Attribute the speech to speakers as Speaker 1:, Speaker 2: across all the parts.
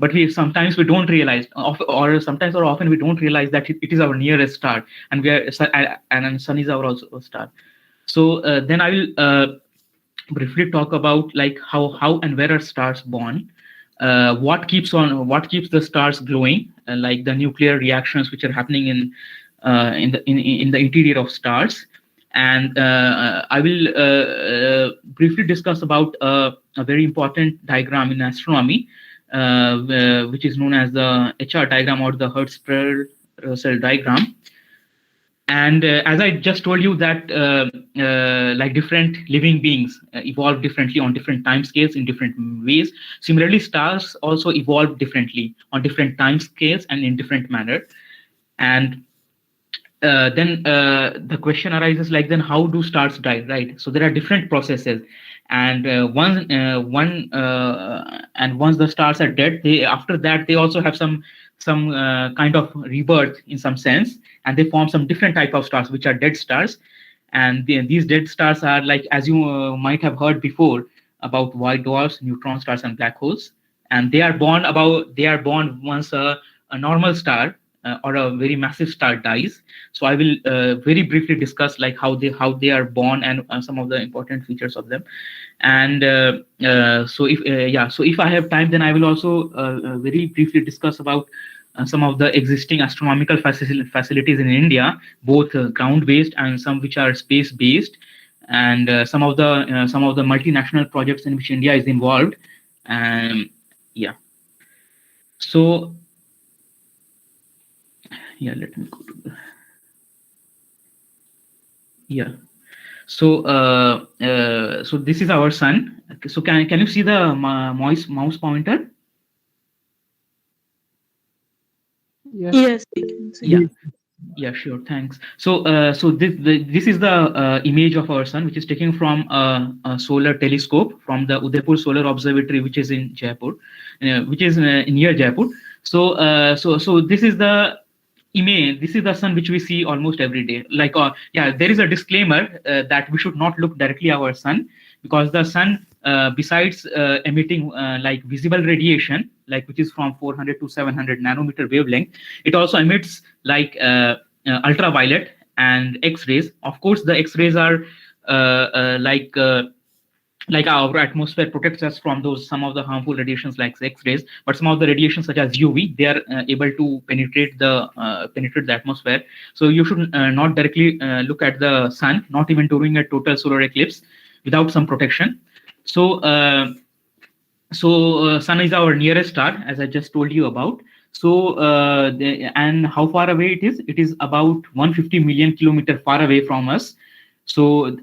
Speaker 1: but we sometimes we don't realize, or sometimes or often we don't realize that it is our nearest star, and we are and sun is our also star. So then I will briefly talk about like how and where are stars born, what keeps the stars glowing, like the nuclear reactions which are happening in the interior of stars. And I will briefly discuss about a very important diagram in astronomy, which is known as the HR diagram, or the Hertzsprung-Russell diagram. And as I just told you that like different living beings evolve differently on different time scales in different ways. Similarly, stars also evolve differently on different time scales and in different manner. And then the question arises, like, then how do stars die, right? So there are different processes, and and once the stars are dead, they after that they also have some kind of rebirth in some sense, and they form some different type of stars which are dead stars. And these dead stars are, like, as you might have heard before, about white dwarfs, neutron stars, and black holes. And they are born once a normal star or a very massive star dies. So I will very briefly discuss like how they are born, and some of the important features of them. And so if I have time, then I will also very briefly discuss about some of the existing astronomical facilities in India, both ground based and some which are space based, and some of the multinational projects in which India is involved. Yeah. So yeah, let me go to the yeah. So so this is our sun. So can you see the mouse pointer?
Speaker 2: Yes, we can see.
Speaker 1: Yeah. Yeah, sure. Thanks. So, so this is the image of our sun, which is taken from a solar telescope from the Udaipur Solar Observatory, which is in Jaipur, which is near Jaipur. So, so this is the image. This is the sun which we see almost every day. Like, yeah, there is a disclaimer that we should not look directly at our sun, because the sun, besides emitting like visible radiation, like which is from 400 to 700 nanometer wavelength, it also emits like ultraviolet and X-rays. Of course, the X-rays are like our atmosphere protects us from those some of the harmful radiations like X-rays, but some of the radiations such as UV, they are able to penetrate the atmosphere. So you should not directly look at the sun, not even during a total solar eclipse, without some protection. So sun is our nearest star, as I just told you about. So and how far away it is? It is about 150 million kilometer far away from us. So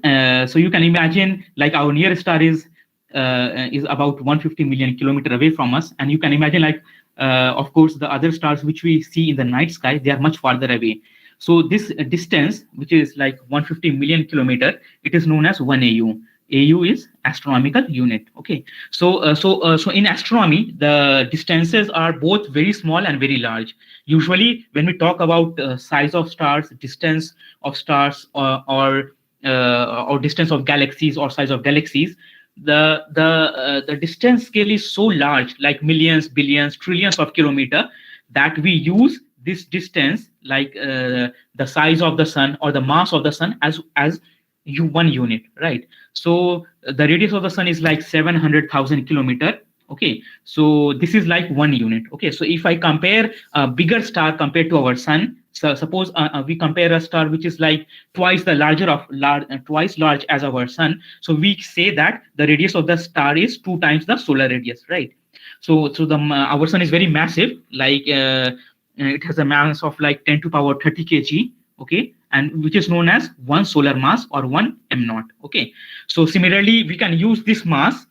Speaker 1: so you can imagine, like, our nearest star is about 150 million kilometer away from us, and you can imagine, like, of course, the other stars which we see in the night sky, they are much farther away. So this distance, which is like 150 million kilometer, it is known as 1 AU. AU is astronomical unit. Okay, so so in astronomy, the distances are both very small and very large. Usually, when we talk about size of stars, distance of stars, or distance of galaxies or size of galaxies, the distance scale is so large, like millions, billions, trillions of kilometer, that we use this distance, like the size of the sun or the mass of the sun, as one unit, right? So the radius of the sun is like 700,000 kilometer. Okay, so this is like 1 unit. Okay, so if I compare a bigger star compared to our sun, so suppose we compare a star which is like twice the twice large as our sun, so we say that the radius of the star is 2 times the solar radius, right? So our sun is very massive, like it has a mass of like 10 to power 30 kg. Okay, and which is known as 1 solar mass, or 1 m naught. Okay, so similarly we can use this mass,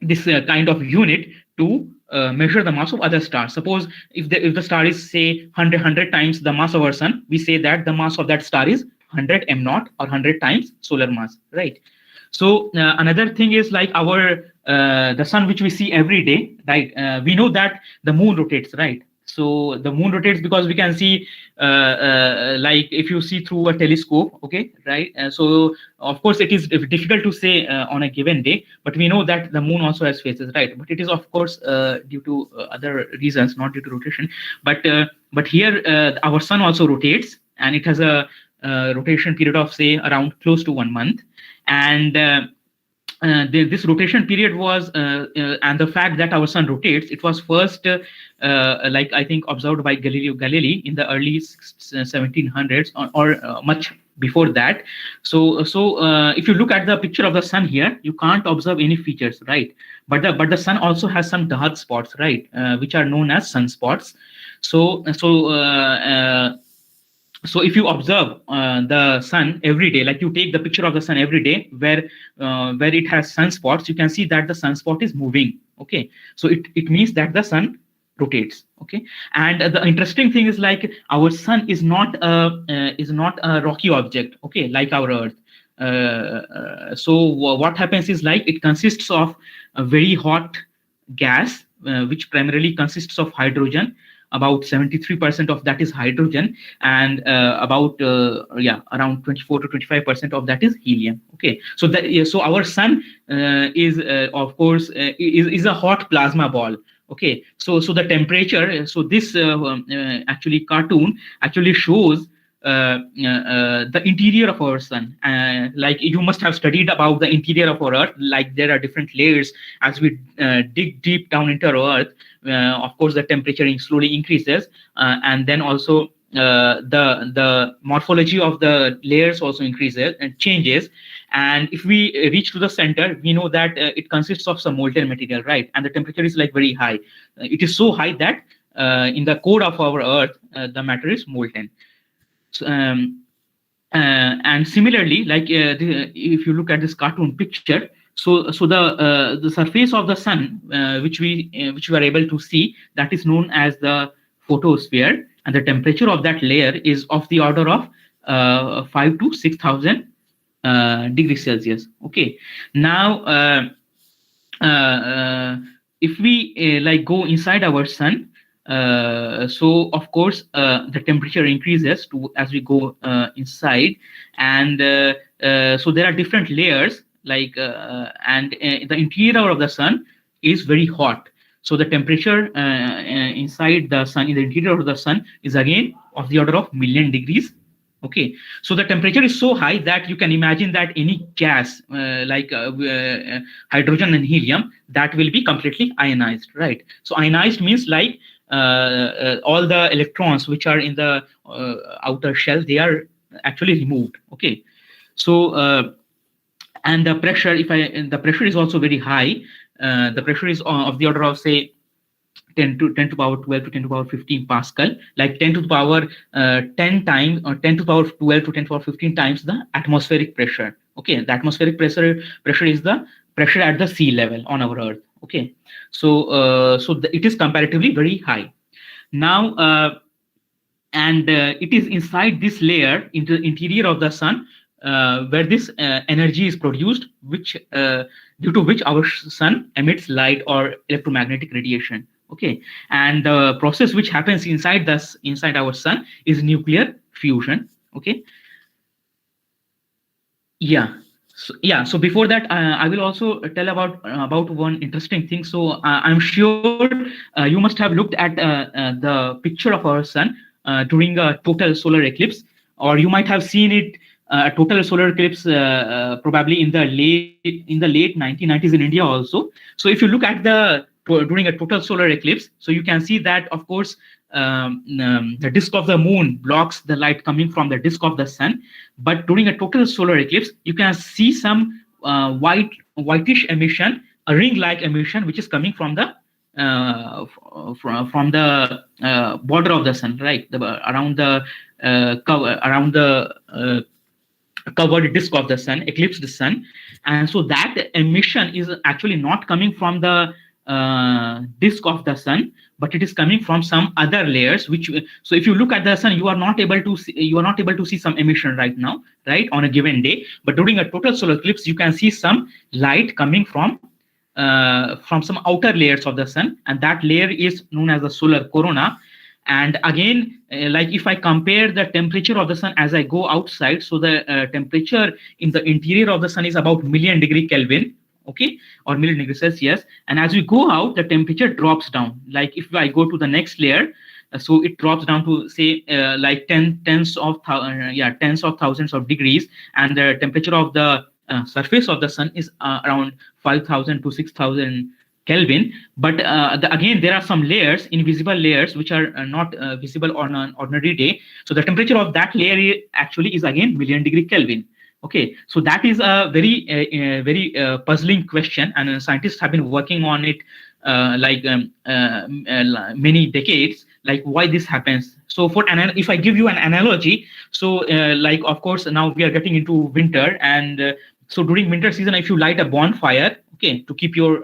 Speaker 1: this kind of unit, to measure the mass of other stars. Suppose if the star is, say, 100 times the mass of our sun, we say that the mass of that star is 100 m naught, or 100 times solar mass, right? So another thing is, like, our the sun which we see every day, right? We know that the moon rotates, right? So the moon rotates because we can see, like if you see through a telescope, okay, right? So of course it is difficult to say on a given day, but we know that the moon also has phases, right? But it is of course due to other reasons, not due to rotation. But here our sun also rotates, and it has a rotation period of say around close to 1 month, and this rotation period was and the fact that our sun rotates, it was first like I think observed by Galileo Galilei in the early 1700s, or much before that. So if you look at the picture of the sun here, you can't observe any features, right? But the sun also has some dark spots, right, which are known as sunspots. So if you observe the sun every day, like you take the picture of the sun every day, where it has sunspots, you can see that the sunspot is moving. Okay, so it means that the sun rotates. Okay, and the interesting thing is, like, our sun is not a rocky object, okay, like our Earth. So what happens is, like, it consists of a very hot gas, which primarily consists of hydrogen. About 73% of that is hydrogen, and about around 24 to 25% of that is helium. Okay, so so our sun is of course is a hot plasma ball. Okay, so the temperature, so this actually cartoon actually shows the interior of our sun. Like, you must have studied about the interior of our Earth. Like, there are different layers. As we dig deep down into our Earth, of course the temperature slowly increases, and then also the morphology of the layers also increases and changes. And if we reach to the center, we know that it consists of some molten material, right? And the temperature is like very high. It is so high that in the core of our Earth, the matter is molten. So, and similarly, like if you look at this cartoon picture, so the surface of the sun, which we are able to see, that is known as the photosphere, and the temperature of that layer is of the order of 5 to 6,000 degrees Celsius. Okay, now if we like go inside our sun, so of course the temperature increases as we go inside, and so there are different layers, like and the interior of the sun is very hot. So the temperature inside the sun, in the interior of the sun, is again of the order of million degrees. Okay, so the temperature is so high that you can imagine that any gas like hydrogen and helium, that will be completely ionized, right? So ionized means, like, all the electrons which are in the outer shell, they are actually removed. Okay, so and the pressure, the pressure is also very high. The pressure is of the order of, say, 10 to power 12 to 10 to power 15 Pascal, like 10 to the power 10 times, or 10 to the power 12 to 10 to power 15 times the atmospheric pressure. Okay, the atmospheric pressure is the pressure at the sea level on our Earth. Okay, so it is comparatively very high. Now and it is inside this layer, into the interior of the sun, where this energy is produced, which due to which our sun emits light or electromagnetic radiation. Okay, and the process which happens inside our sun is nuclear fusion. Okay, so before that, I will also tell about one interesting thing. So I'm sure you must have looked at the picture of our sun during a total solar eclipse, or you might have seen it, a total solar eclipse, probably in the late 1990s in India also. So if you look at during a total solar eclipse, so you can see that, of course, the disk of the moon blocks the light coming from the disk of the sun. But during a total solar eclipse, you can see some whitish emission, a ring-like emission, which is coming from the border of the sun, right? Around the covered disk of the sun, eclipsed sun. And so that emission is actually not coming from the disk of the sun, but it is coming from some other layers. So if you look at the sun, you are not able to see some emission right now, right, on a given day. But during a total solar eclipse, you can see some light coming from some outer layers of the sun, and that layer is known as the solar corona. And again, like if I compare the temperature of the sun as I go outside, so the temperature in the interior of the sun is about million degree Kelvin, okay, or million degrees Celsius. And as we go out, the temperature drops down. Like if I go to the next layer, so it drops down to say like tens of thousands of degrees, and the temperature of the surface of the sun is around 5,000 to 6,000 Kelvin. But again, there are some layers, invisible layers, which are not visible on an ordinary day. So the temperature of that layer actually is again million degree Kelvin. Okay, so that is a very puzzling question, and scientists have been working on it many decades. Like why this happens. So if I give you an analogy, so like of course now we are getting into winter, and so during winter season, if you light a bonfire, okay, to keep your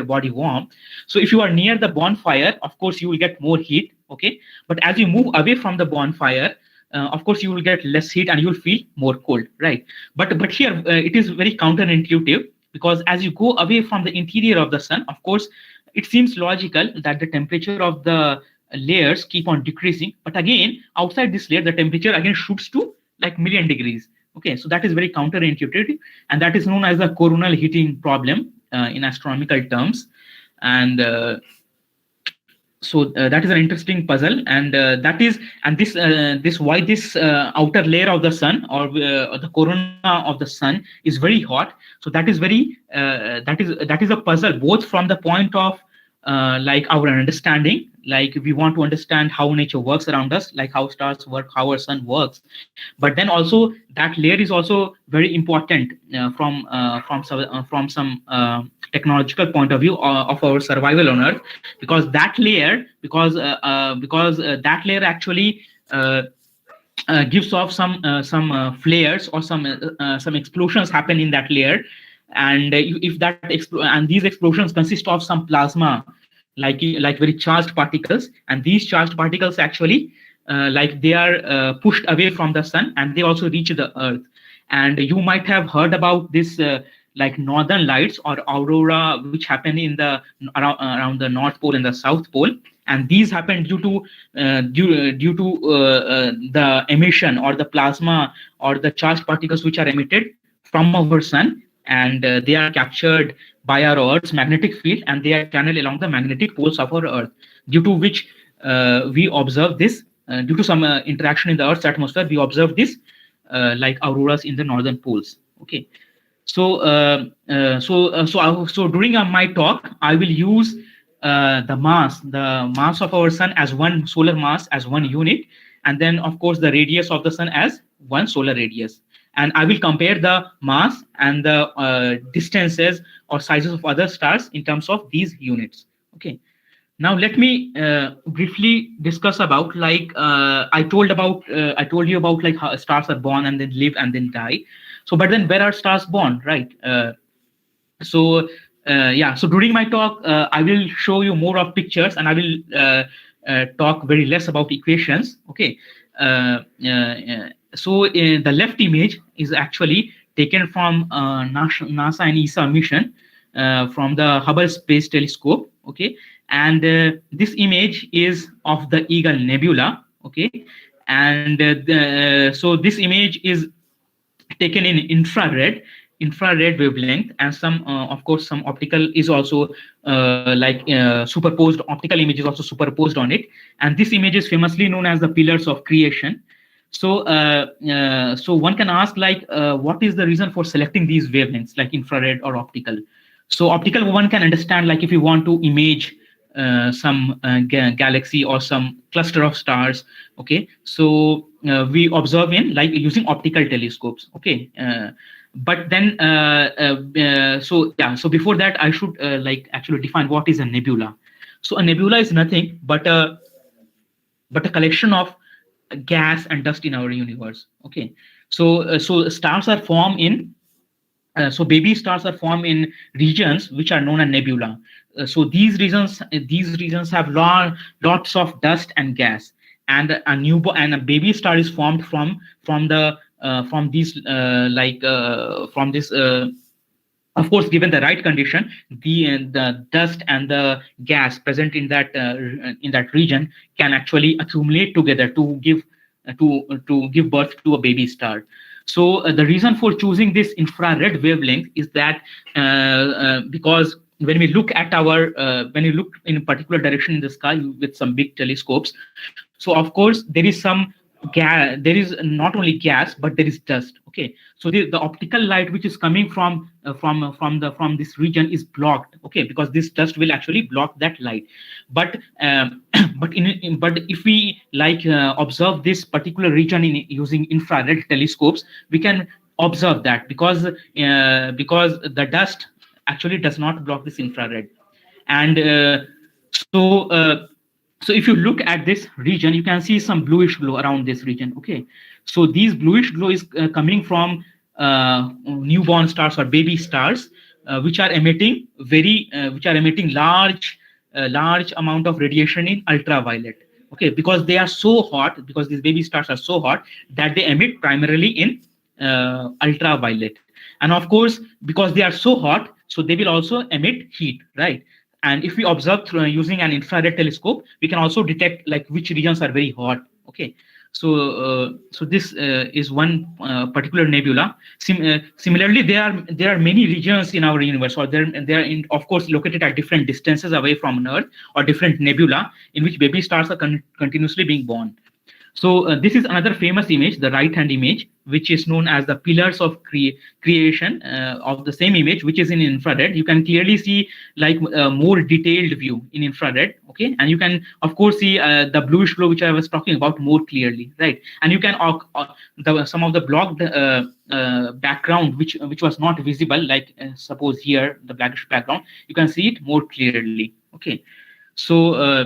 Speaker 1: body warm, so if you are near the bonfire, of course you will get more heat, okay, but as you move away from the bonfire, of course you will get less heat and you will feel more cold, right? But here it is very counterintuitive, because as you go away from the interior of the sun, of course it seems logical that the temperature of the layers keep on decreasing, but again outside this layer the temperature again shoots to like million degrees. Okay, so that is very counterintuitive, and that is known as the coronal heating problem in astronomical terms. And so that is an interesting puzzle, and this why this outer layer of the sun, or the corona of the sun, is very hot. So that is a puzzle, both from the point of like our understanding, like we want to understand how nature works around us, like how stars work, how our sun works, but then also that layer is also very important from some technological point of view of our survival on Earth, because that layer that layer actually gives off some flares, or some explosions happen in that layer. And and these explosions consist of some plasma, like very charged particles, and these charged particles actually like they are pushed away from the sun, and they also reach the Earth. And you might have heard about this like northern lights or aurora, which happen in the around the North Pole and the South Pole. And these happen due to the emission, or the plasma, or the charged particles which are emitted from our sun, and they are captured by our Earth's magnetic field, and they are channeled along the magnetic poles of our Earth, due to which we observe this. Due to some interaction in the Earth's atmosphere, we observe this like auroras in the northern poles. Okay, so so during my talk, I will use the mass of our sun as one solar mass, as one unit, and then of course the radius of the sun as one solar radius. And I will compare the mass and the distances or sizes of other stars in terms of these units. Okay. Now let me briefly discuss about, like I told you about like how stars are born and then live and then die. So, but then where are stars born, right? So yeah, so during my talk, I will show you more of pictures, and I will talk very less about equations. Okay. So the left image is actually taken from NASA and ESA mission from the Hubble Space Telescope. Okay, and this image is of the Eagle Nebula. Okay, and so this image is taken in infrared wavelength, and some of course some optical is also superposed, optical image is also superposed on it. And this image is famously known as the pillars of creation. So so one can ask, like what is the reason for selecting these wavelengths, like infrared or optical? So optical, one can understand, like if you want to image some galaxy or some cluster of stars. Okay, so we observe in like using optical telescopes. Okay, but then so yeah, so before that I should like actually define what is a nebula. So a nebula is nothing but a collection of gas and dust in our universe. Okay, so so stars are formed in so baby stars are formed in regions which are known as nebula. So these regions have lots of dust and gas, and a baby star is formed from these from this Of course, given the right condition, the dust and the gas present in that region can actually accumulate together to give birth to a baby star. So the reason for choosing this infrared wavelength is that because when we look at when you look in a particular direction in the sky with some big telescopes, so of course there is some gas. There is not only gas, but there is dust. Okay, so the optical light which is coming from this region is blocked. Okay, because this dust will actually block that light. But but if we observe this particular region in using infrared telescopes, we can observe that because the dust actually does not block this infrared. And so so if you look at this region, you can see some bluish glow around this region. Okay, so these bluish glow is coming from newborn stars or baby stars, which are emitting large amount of radiation in ultraviolet. Okay, because they are so hot, because these baby stars are so hot that they emit primarily in ultraviolet. And of course, because they are so hot, so they will also emit heat, right? And if we observe through using an infrared telescope, we can also detect like which regions are very hot. Okay, so this is one particular nebula. Similarly, there are many regions in our universe, or they are of course located at different distances away from Earth, or different nebula in which baby stars are continuously being born. So this is another famous image, the right hand image, which is known as the pillars of creation of the same image, which is in infrared. You can clearly see like a more detailed view in infrared. Okay, and you can of course see the bluish glow which I was talking about more clearly, right? And you can some of the blocked background which was not visible, like suppose here the blackish background, you can see it more clearly. Okay, so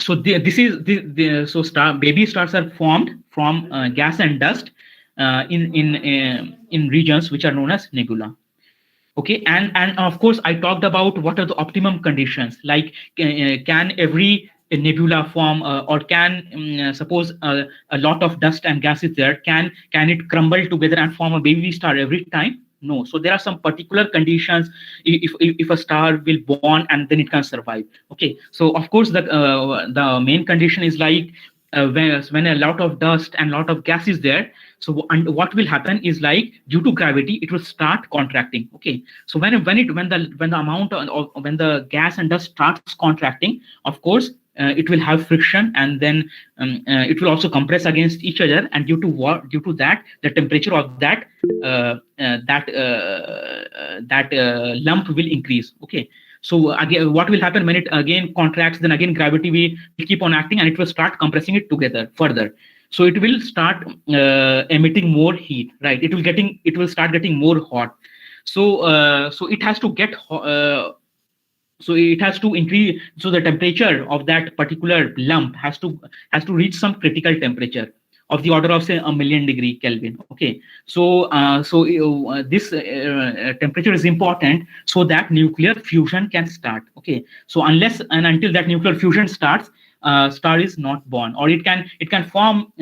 Speaker 1: this is so baby stars are formed from gas and dust in regions which are known as nebula. Okay, and of course I talked about what are the optimum conditions, like can every nebula form, or can suppose a lot of dust and gas is there, can it crumble together and form a baby star every time? No. So there are some particular conditions if a star will born and then it can survive. Okay, so of course the main condition is like when a lot of dust and lot of gas is there, so and what will happen is like due to gravity it will start contracting. Okay, so when the amount of when the gas and dust starts contracting, of course it will have friction, and then it will also compress against each other, and due to that the temperature of that lump will increase. Okay, so again what will happen when it again contracts, then again gravity will keep on acting and it will start compressing it together further. So it will start emitting more heat, right? It will start getting more hot. So it has to get so it has to increase, so the temperature of that particular lump has to reach some critical temperature of the order of say 1,000,000 degree Kelvin. Okay, so this temperature is important so that nuclear fusion can start. Okay, so unless and until that nuclear fusion starts, star is not born, or it can form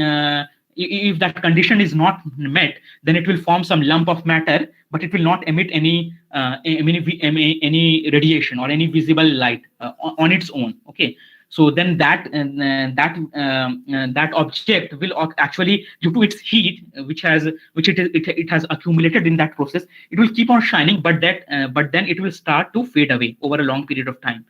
Speaker 1: if that condition is not met, then it will form some lump of matter, but it will not emit any radiation or any visible light on its own. Okay, so then that object will actually, due to its heat it has accumulated in that process, it will keep on shining, but then it will start to fade away over a long period of time.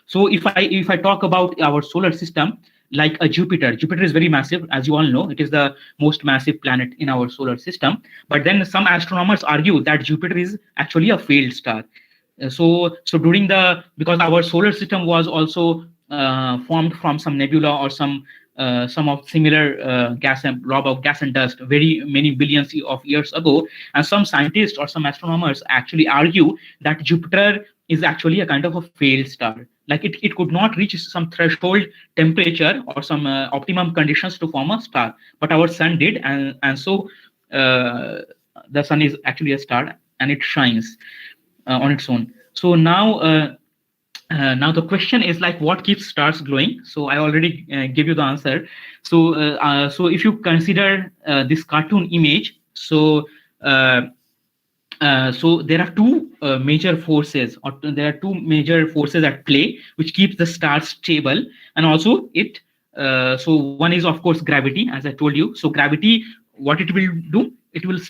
Speaker 1: So if I talk about our solar system, like a Jupiter is very massive, as you all know. It is the most massive planet in our solar system. But then some astronomers argue that Jupiter is actually a failed star. So because our solar system was also formed from some nebula or some of similar gas and blob of gas and dust very many billions of years ago, and some scientists or some astronomers actually argue that Jupiter is actually a kind of a failed star. Like it could not reach some threshold temperature or some optimum conditions to form a star, but our sun did, and so the sun is actually a star and it shines on its own. So now the question is like, what keeps stars glowing? So I already gave you the answer. So if you consider this cartoon image, so there are two major forces, or there are two major forces at play which keeps the star stable, and also it. So one is of course gravity, as I told you. So gravity, what it will do, it will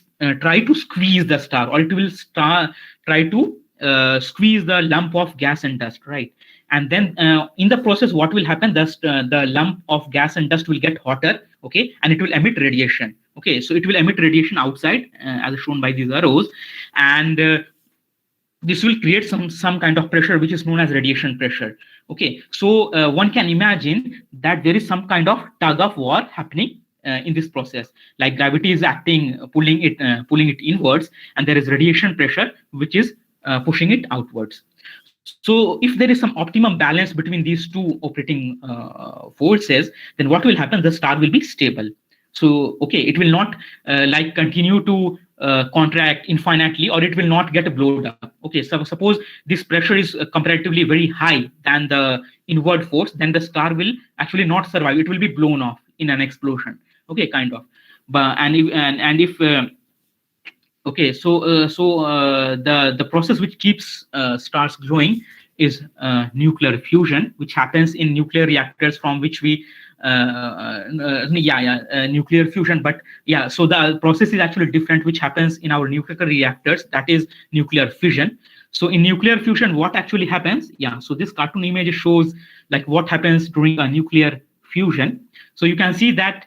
Speaker 1: try to squeeze the star, or it will try to squeeze the lump of gas and dust, right? And then in the process, what will happen? The lump of gas and dust will get hotter, okay, and it will emit radiation. Okay, so it will emit radiation outside, as shown by these arrows, and this will create some kind of pressure which is known as radiation pressure. Okay, so one can imagine that there is some kind of tug of war happening in this process, like gravity is acting, pulling it inwards, and there is radiation pressure which is pushing it outwards. So if there is some optimum balance between these two operating forces, then what will happen? The star will be stable. So okay, it will not like continue to contract infinitely, or it will not get blowed up. Okay, so suppose this pressure is comparatively very high than the inward force, then the star will actually not survive. It will be blown off in an explosion. Okay, kind of. But if okay, so the process which keeps stars glowing is nuclear fusion, which happens in nuclear reactors from which we nuclear fusion. But yeah, so the process is actually different, which happens in our nuclear reactors, that is nuclear fission. So in nuclear fusion, what actually happens? Yeah, so this cartoon image shows like what happens during a nuclear fusion. So you can see that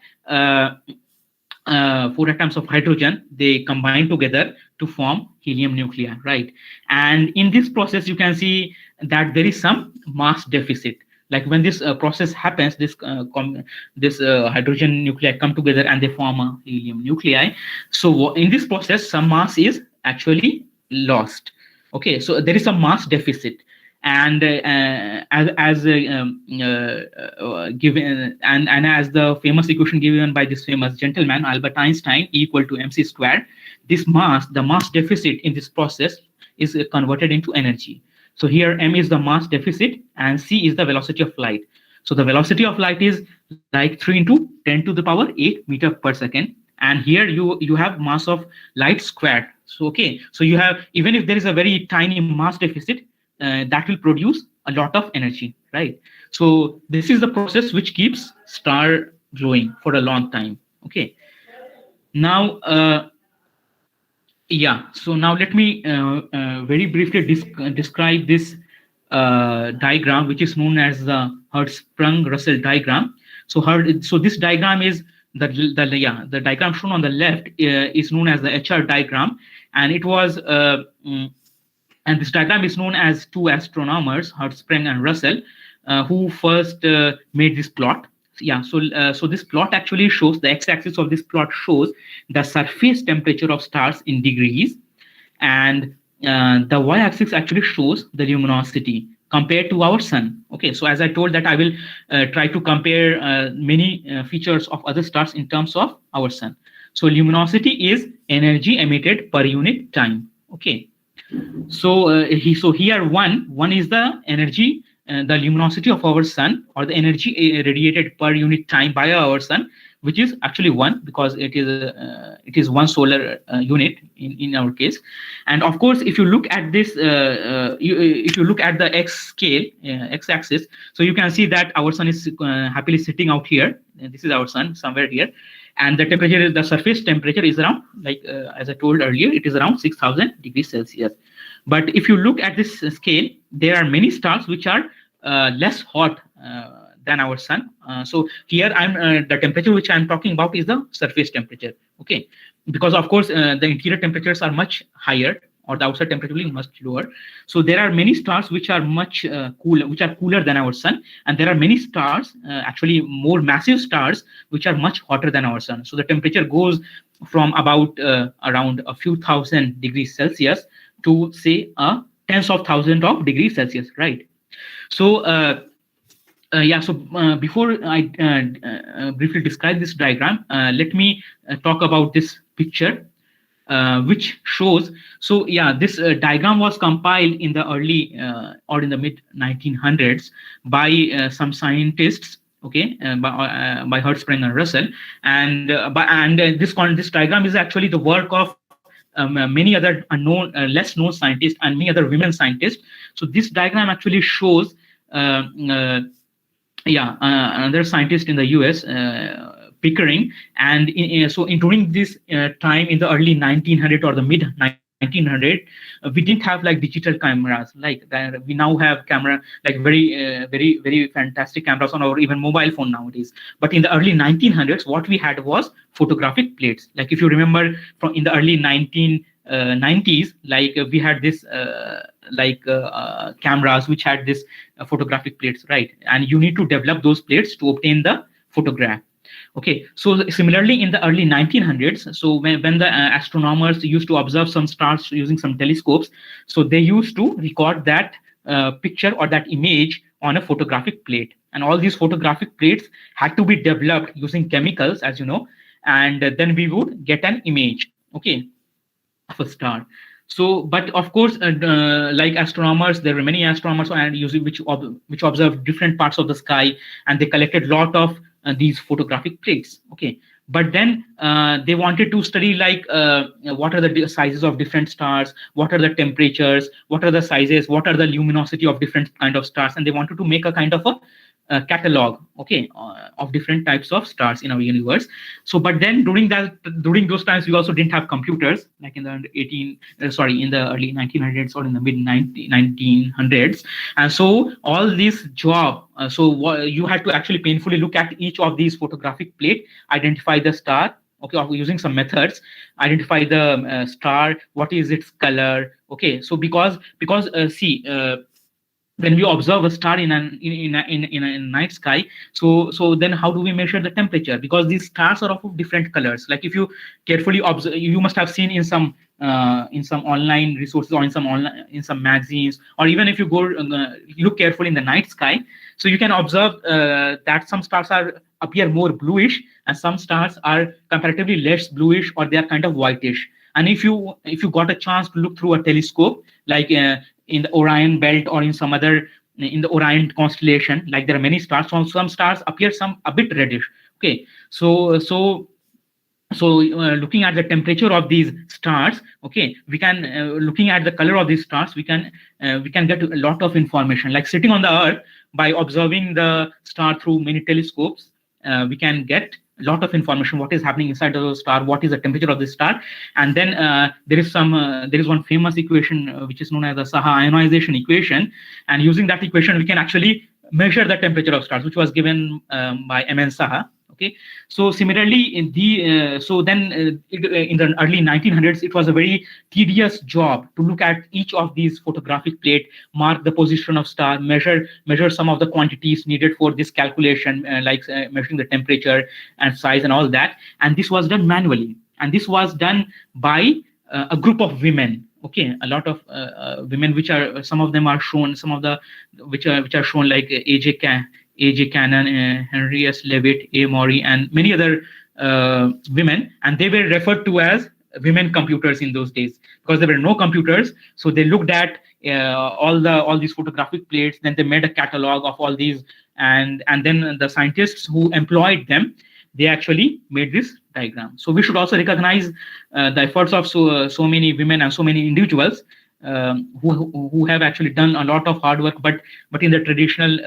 Speaker 1: four atoms of hydrogen, they combine together to form helium nuclei, right? And in this process, you can see that there is some mass deficit. Like when this process happens, this hydrogen nuclei come together and they form a helium nuclei. So in this process, some mass is actually lost. Okay, so there is some mass deficit, and as given, and as the famous equation given by this famous gentleman Albert Einstein, E equal to mc squared, this mass, the mass deficit in this process is converted into energy. So here m is the mass deficit and c is the velocity of light. So the velocity of light is like 3 into 10 to the power 8 meter per second, and here you have mass of light squared. So okay, so you have, even if there is a very tiny mass deficit, that will produce a lot of energy, right? So this is the process which keeps star glowing for a long time. Okay, now so now let me very briefly describe this diagram, which is known as the Hertzsprung-Russell diagram. So this diagram is the diagram shown on the left is known as the HR diagram, and it was and this diagram is known as two astronomers, Hertzsprung and Russell, who first made this plot. So this plot actually shows, the x-axis of this plot shows the surface temperature of stars in degrees, and the y-axis actually shows the luminosity compared to our sun. Okay, so as I told that I will try to compare many features of other stars in terms of our sun. So luminosity is energy emitted per unit time. Okay, so here one is the energy, the luminosity of our sun, or the energy radiated per unit time by our sun, which is actually 1, because it is 1 solar unit in our case. And of course, if you look at this, if you look at the x-axis, so you can see that our sun is happily sitting out here. This is our sun somewhere here, and the temperature, the surface temperature is around, like as I told earlier, it is around 6,000 degrees Celsius. But if you look at this scale, there are many stars which are less hot than our sun. So here the temperature which I'm talking about is the surface temperature. Okay, because of course the interior temperatures are much higher, or the outside temperature is much lower. So there are many stars which are much cooler than our sun, and there are many stars, actually more massive stars, which are much hotter than our sun. So the temperature goes from about around a few thousand degrees Celsius to say tens of thousands of degrees Celsius, right? So before I briefly describe this diagram, let me talk about this picture, which shows. So this diagram was compiled in the early or in the mid 1900s by some scientists. Okay, by Hertzsprung and Russell, and this diagram is actually the work of many other unknown, less known scientists and many other women scientists. So this diagram actually shows another scientist in the US, Pickering, and during this time in the early 1900 or the mid 1900, we didn't have like digital cameras like that. We now have camera like very fantastic cameras on our even mobile phone nowadays. But in the early 1900s, what we had was photographic plates. Like if you remember from in the early 1990s, like we had this cameras which had this photographic plates, right? And you need to develop those plates to obtain the photograph. Okay, so similarly in the early 1900s, so when the astronomers used to observe some stars using some telescopes, so they used to record that picture or that image on a photographic plate. And all these photographic plates had to be developed using chemicals, as you know, and then we would get an image, okay, of a star. So, but of course, like astronomers, there were many astronomers and using which observed different parts of the sky, and they collected a lot of these photographic plates. Okay, but then they wanted to study like what are the sizes of different stars, what are the temperatures, what are the sizes, what are the luminosity of different kind of stars, and they wanted to make a kind of a catalog, okay, of different types of stars in our universe. So but then during those times we also didn't have computers like in the in the early 1900s or in the mid 1900s. And so all this job, you had to actually painfully look at each of these photographic plate, identify the star, okay, or using some methods, identify the star, what is its color, okay. So because see, when we observe a star in a night sky, so then how do we measure the temperature? Because these stars are of different colors. Like if you carefully observe, you must have seen in some online resources or in some magazines, or even if you go look carefully in the night sky, so you can observe that some stars appear more bluish and some stars are comparatively less bluish, or they are kind of whitish. And if you got a chance to look through a telescope, like in the Orion belt or in some other, in the Orion constellation, like there are many stars, some stars appear some a bit reddish, okay. So looking at the temperature of these stars, okay, we can looking at the color of these stars, we can get a lot of information. Like sitting on the earth, by observing the star through many telescopes, we can get a lot of information, what is happening inside of the star, what is the temperature of the star. And then there is one famous equation which is known as the Saha ionization equation, and using that equation we can actually measure the temperature of stars, which was given by M.N. Saha. Okay, so similarly in the in the early 1900s, it was a very tedious job to look at each of these photographic plate, mark the position of star, measure some of the quantities needed for this calculation, like measuring the temperature and size and all that. And this was done manually, and this was done by a group of women. Okay, a lot of women, which are, some of them are shown, some of the which are shown, like A.J. Cannon, Henry S. Leavitt, A. Maury, and many other women, and they were referred to as women computers in those days, because there were no computers. So they looked at all these photographic plates, then they made a catalog of all these, and then the scientists who employed them, they actually made this diagram. So we should also recognize the efforts of so many women and so many individuals who have actually done a lot of hard work, but in the traditional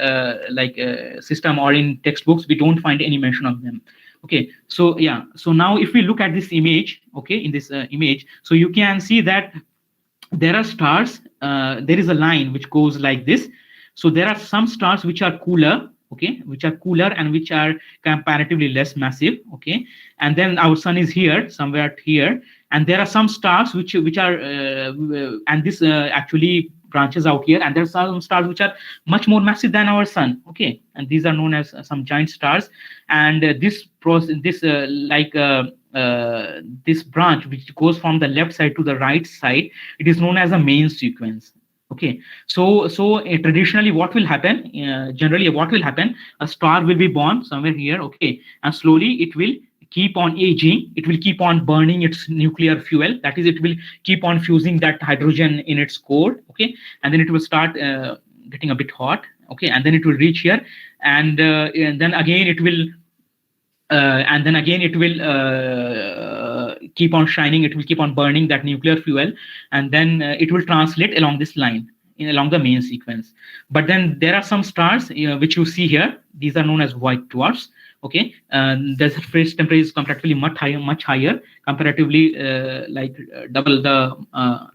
Speaker 1: system or in textbooks, we don't find any mention of them. Okay, so yeah, so now if we look at this image, okay, in this image, so you can see that there are stars, there is a line which goes like this. So there are some stars which are cooler, okay, which are cooler and which are comparatively less massive, okay. And then our sun is here, somewhere here, and there are some stars which are and this actually branches out here, and there are some stars which are much more massive than our sun, okay, and these are known as some giant stars. And this branch which goes from the left side to the right side, it is known as a main sequence. Okay, so traditionally what will happen, generally what will happen, a star will be born somewhere here, okay, and slowly it will keep on aging, it will keep on burning its nuclear fuel, that is, it will keep on fusing that hydrogen in its core, okay, and then it will start getting a bit hot, okay, and then it will reach here, and then again it will keep on shining, it will keep on burning that nuclear fuel, and then it will translate along this line, along the main sequence. But then there are some stars which you see here. These are known as white dwarfs. Okay, the surface temperature is comparatively much higher, comparatively double the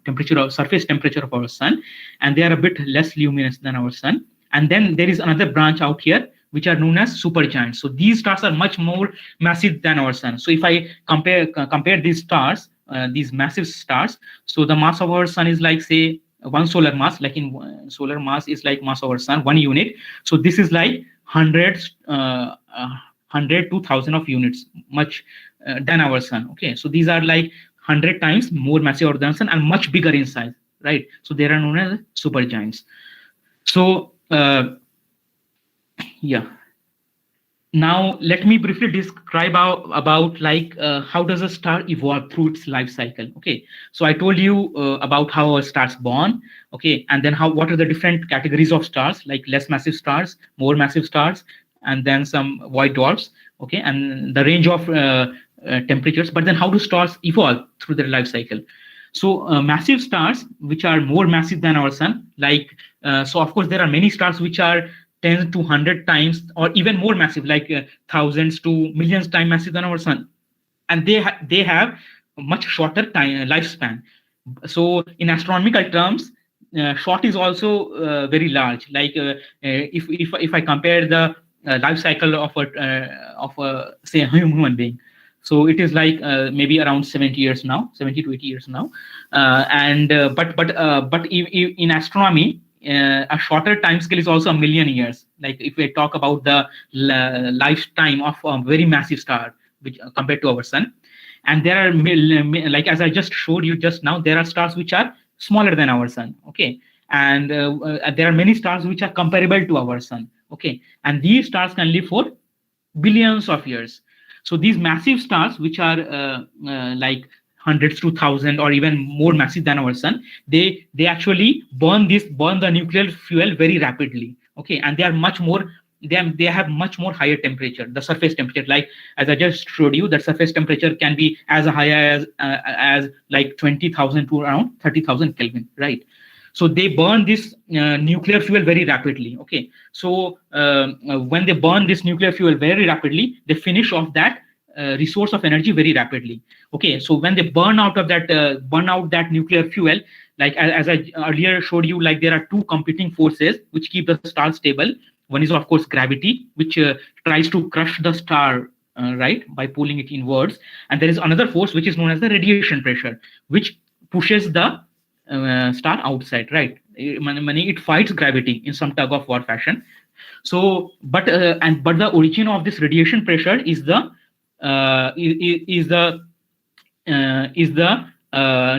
Speaker 1: temperature of surface temperature of our sun, and they are a bit less luminous than our sun. And then there is another branch out here which are known as supergiants. So these stars are much more massive than our sun. So if I compare these stars, these massive stars, so the mass of our sun is like, say, one solar mass, like in solar mass is like mass of our sun, 1 unit. So this is like hundreds, 100 to 1,000 of units much than our sun. Okay, so these are like 100 times more massive than sun and much bigger in size, right? So they are known as supergiants. So yeah, now let me briefly describe about like how does a star evolve through its life cycle. Okay, so I told you about how a star's born. Okay, and then what are the different categories of stars, like less massive stars, more massive stars, and then some white dwarfs. Okay, and the range of temperatures. But then how do stars evolve through their life cycle? So massive stars which are more massive than our sun, like so of course there are many stars which are 10 to 100 times or even more massive, like thousands to millions times massive than our sun, and they have a much shorter time lifespan. So in astronomical terms, short is also very large. Like if I compare the life cycle of a say a human being, so it is like maybe around 70 years now, 70 to 80 years now, but in astronomy, a shorter time scale is also a million years. Like if we talk about the lifetime of a very massive star, which compared to our sun, and there are like as I just showed you just now, there are stars which are smaller than our sun. Okay, and there are many stars which are comparable to our sun. Okay, and these stars can live for billions of years. So these massive stars, which are like hundreds to thousand or even more massive than our sun, they actually burn the nuclear fuel very rapidly. Okay, and they are much more, they have much more higher temperature, the surface temperature. Like as I just showed you, the surface temperature can be as high as like 20,000 to around 30,000 Kelvin, right? So they burn this nuclear fuel very rapidly. Okay, so when they burn this nuclear fuel very rapidly, they finish off that resource of energy very rapidly. Okay, so when they burn out that nuclear fuel, like as I earlier showed you, like there are two competing forces which keep the star stable. One is of course gravity, which tries to crush the star, right, by pulling it inwards, and there is another force which is known as the radiation pressure, which pushes the star outside, right? It fights gravity in some tug of war fashion. So but the origin of this radiation pressure is the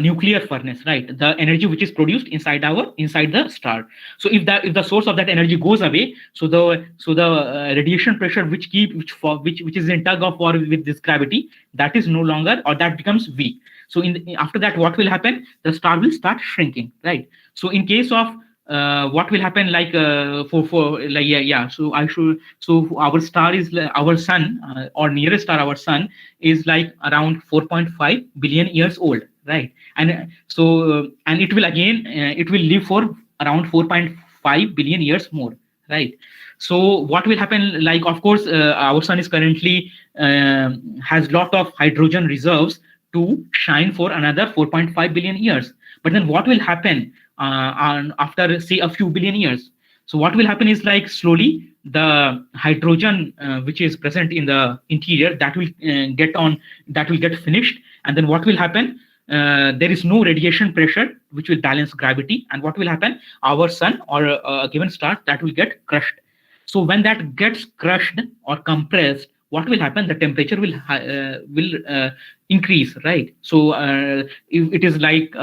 Speaker 1: nuclear furnace, right? The energy which is produced inside the star. So if the source of that energy goes away, so the radiation pressure which is in tug of war with this gravity, that is no longer, or that becomes weak. So after that, what will happen? The star will start shrinking, right? So in case of what will happen, like for like so our star is our sun, or nearest star, our sun is like around 4.5 billion years old, right? And so and it will again it will live for around 4.5 billion years more, right? So what will happen, like of course our sun is currently has lot of hydrogen reserves to shine for another 4.5 billion years. But then what will happen after say a few billion years? So what will happen is, like, slowly the hydrogen which is present in the interior, that will get finished, and then what will happen? There is no radiation pressure which will balance gravity, and what will happen? Our sun or a given star, that will get crushed. So when that gets crushed or compressed, what will happen? The temperature will increase, right? So if it is like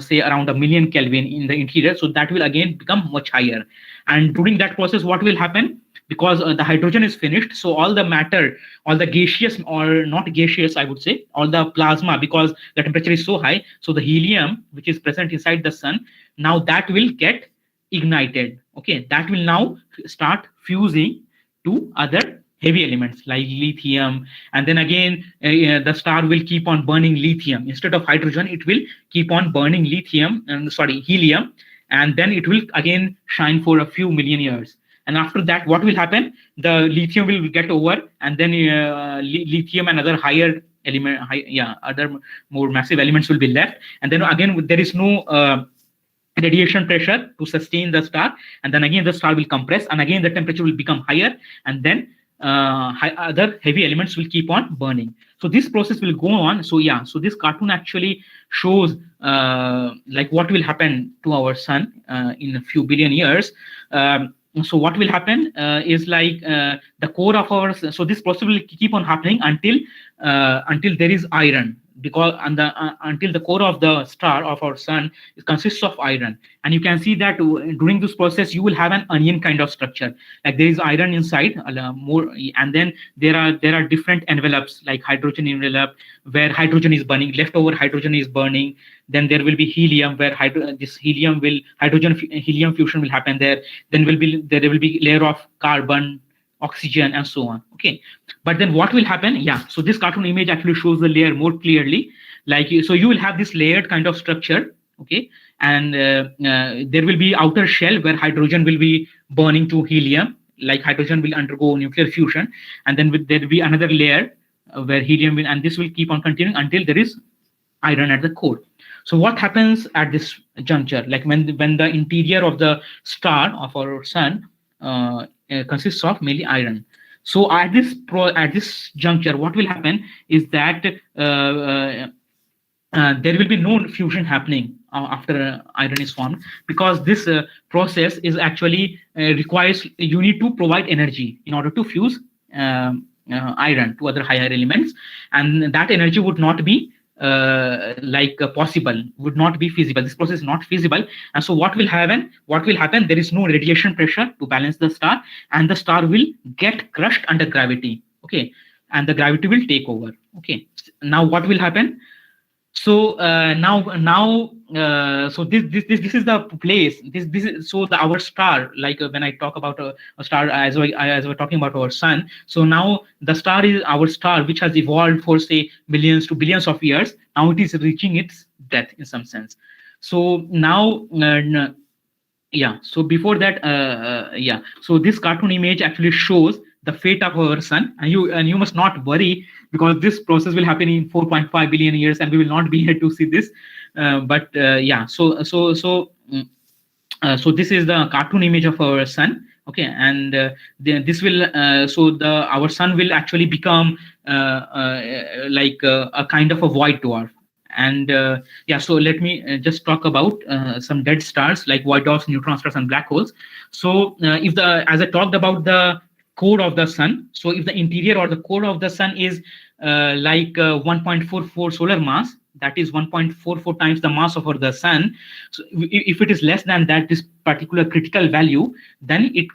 Speaker 1: say around 1,000,000 Kelvin in the interior, so that will again become much higher. And during that process, what will happen? Because the hydrogen is finished, so all the matter, all the gaseous, or not gaseous, I would say, all the plasma, because the temperature is so high, so the helium which is present inside the sun, now that will get ignited. Okay, that will now start fusing to other heavy elements like lithium, and then again the star will keep on burning lithium instead of hydrogen. It will keep on burning lithium, and sorry, helium, and then it will again shine for a few million years. And after that, what will happen? The lithium will get over, and then lithium and other higher element, other more massive elements will be left, and then again there is no radiation pressure to sustain the star, and then again the star will compress, and again the temperature will become higher, and then other heavy elements will keep on burning. So this process will go on. So yeah, so this cartoon actually shows like what will happen to our sun in a few billion years. So what will happen is like the core of our, so this process will keep on happening until there is iron, because until the core of the star of our sun consists of iron. And you can see that during this process you will have an onion kind of structure, like there is iron inside more, and then there are different envelopes, like hydrogen envelope where hydrogen is burning, leftover hydrogen is burning. Then there will be helium where hydrogen helium fusion will happen there. Then there will be layer of carbon, oxygen, and so on. Okay, but then what will happen? Yeah, so this cartoon image actually shows the layer more clearly. Like, so you will have this layered kind of structure. Okay, and there will be outer shell where hydrogen will be burning to helium, like hydrogen will undergo nuclear fusion, and then there will be another layer where helium will, and this will keep on continuing until there is iron at the core. So what happens at this juncture, like when the interior of the star of our sun consists of mainly iron? So at this juncture, what will happen is that there will be no fusion happening after iron is formed, because this process is actually requires, you need to provide energy in order to fuse iron to other higher elements, and that energy would not be possible, would not be feasible. This process is not feasible. And so what will happen? There is no radiation pressure to balance the star, and the star will get crushed under gravity. Okay, and the gravity will take over. Okay, now what will happen? So so this is the place. This is, so our star, like when I talk about a star, as we're talking about our sun. So now the star is our star, which has evolved for say millions to billions of years. Now it is reaching its death in some sense. So now so before that so this cartoon image actually shows the fate of our sun, and you must not worry, because this process will happen in 4.5 billion years, and we will not be here to see this. So this is the cartoon image of our sun. Okay, and this will our sun will actually become a kind of a white dwarf. And so let me just talk about some dead stars like white dwarfs, neutron stars, and black holes. So as I talked about the core of the sun, so if the interior or the core of the sun is 1.44 solar mass, that is 1.44 times the mass of the sun. So if it is less than that, this particular critical value, then it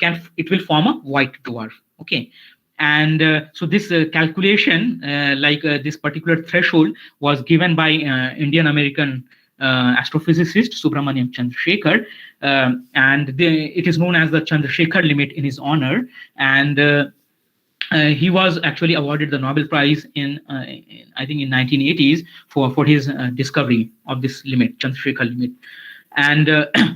Speaker 1: will form a white dwarf. Okay, and so this calculation, this particular threshold was given by Indian American astrophysicist Subramaniam Chandrasekhar, and it is known as the Chandrasekhar limit in his honor. And he was actually awarded the Nobel Prize in I think in 1980s for his discovery of this limit, Chandrasekhar limit. And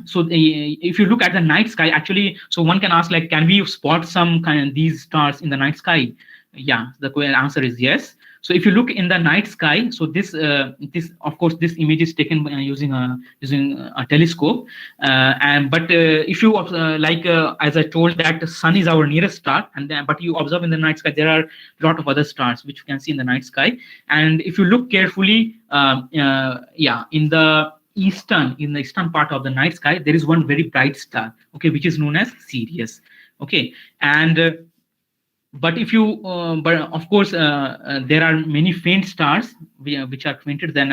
Speaker 1: so if you look at the night sky, actually, so one can ask, like, can we spot some kind of these stars in the night sky? Yeah, the answer is yes. So if you look in the night sky, so this of course this image is taken by using a telescope, but if you as I told that the sun is our nearest star, and then but you observe in the night sky there are a lot of other stars which you can see in the night sky. And if you look carefully, in the eastern part of the night sky, there is one very bright star, okay, which is known as Sirius. Okay, and but if you but of course there are many faint stars which are fainter than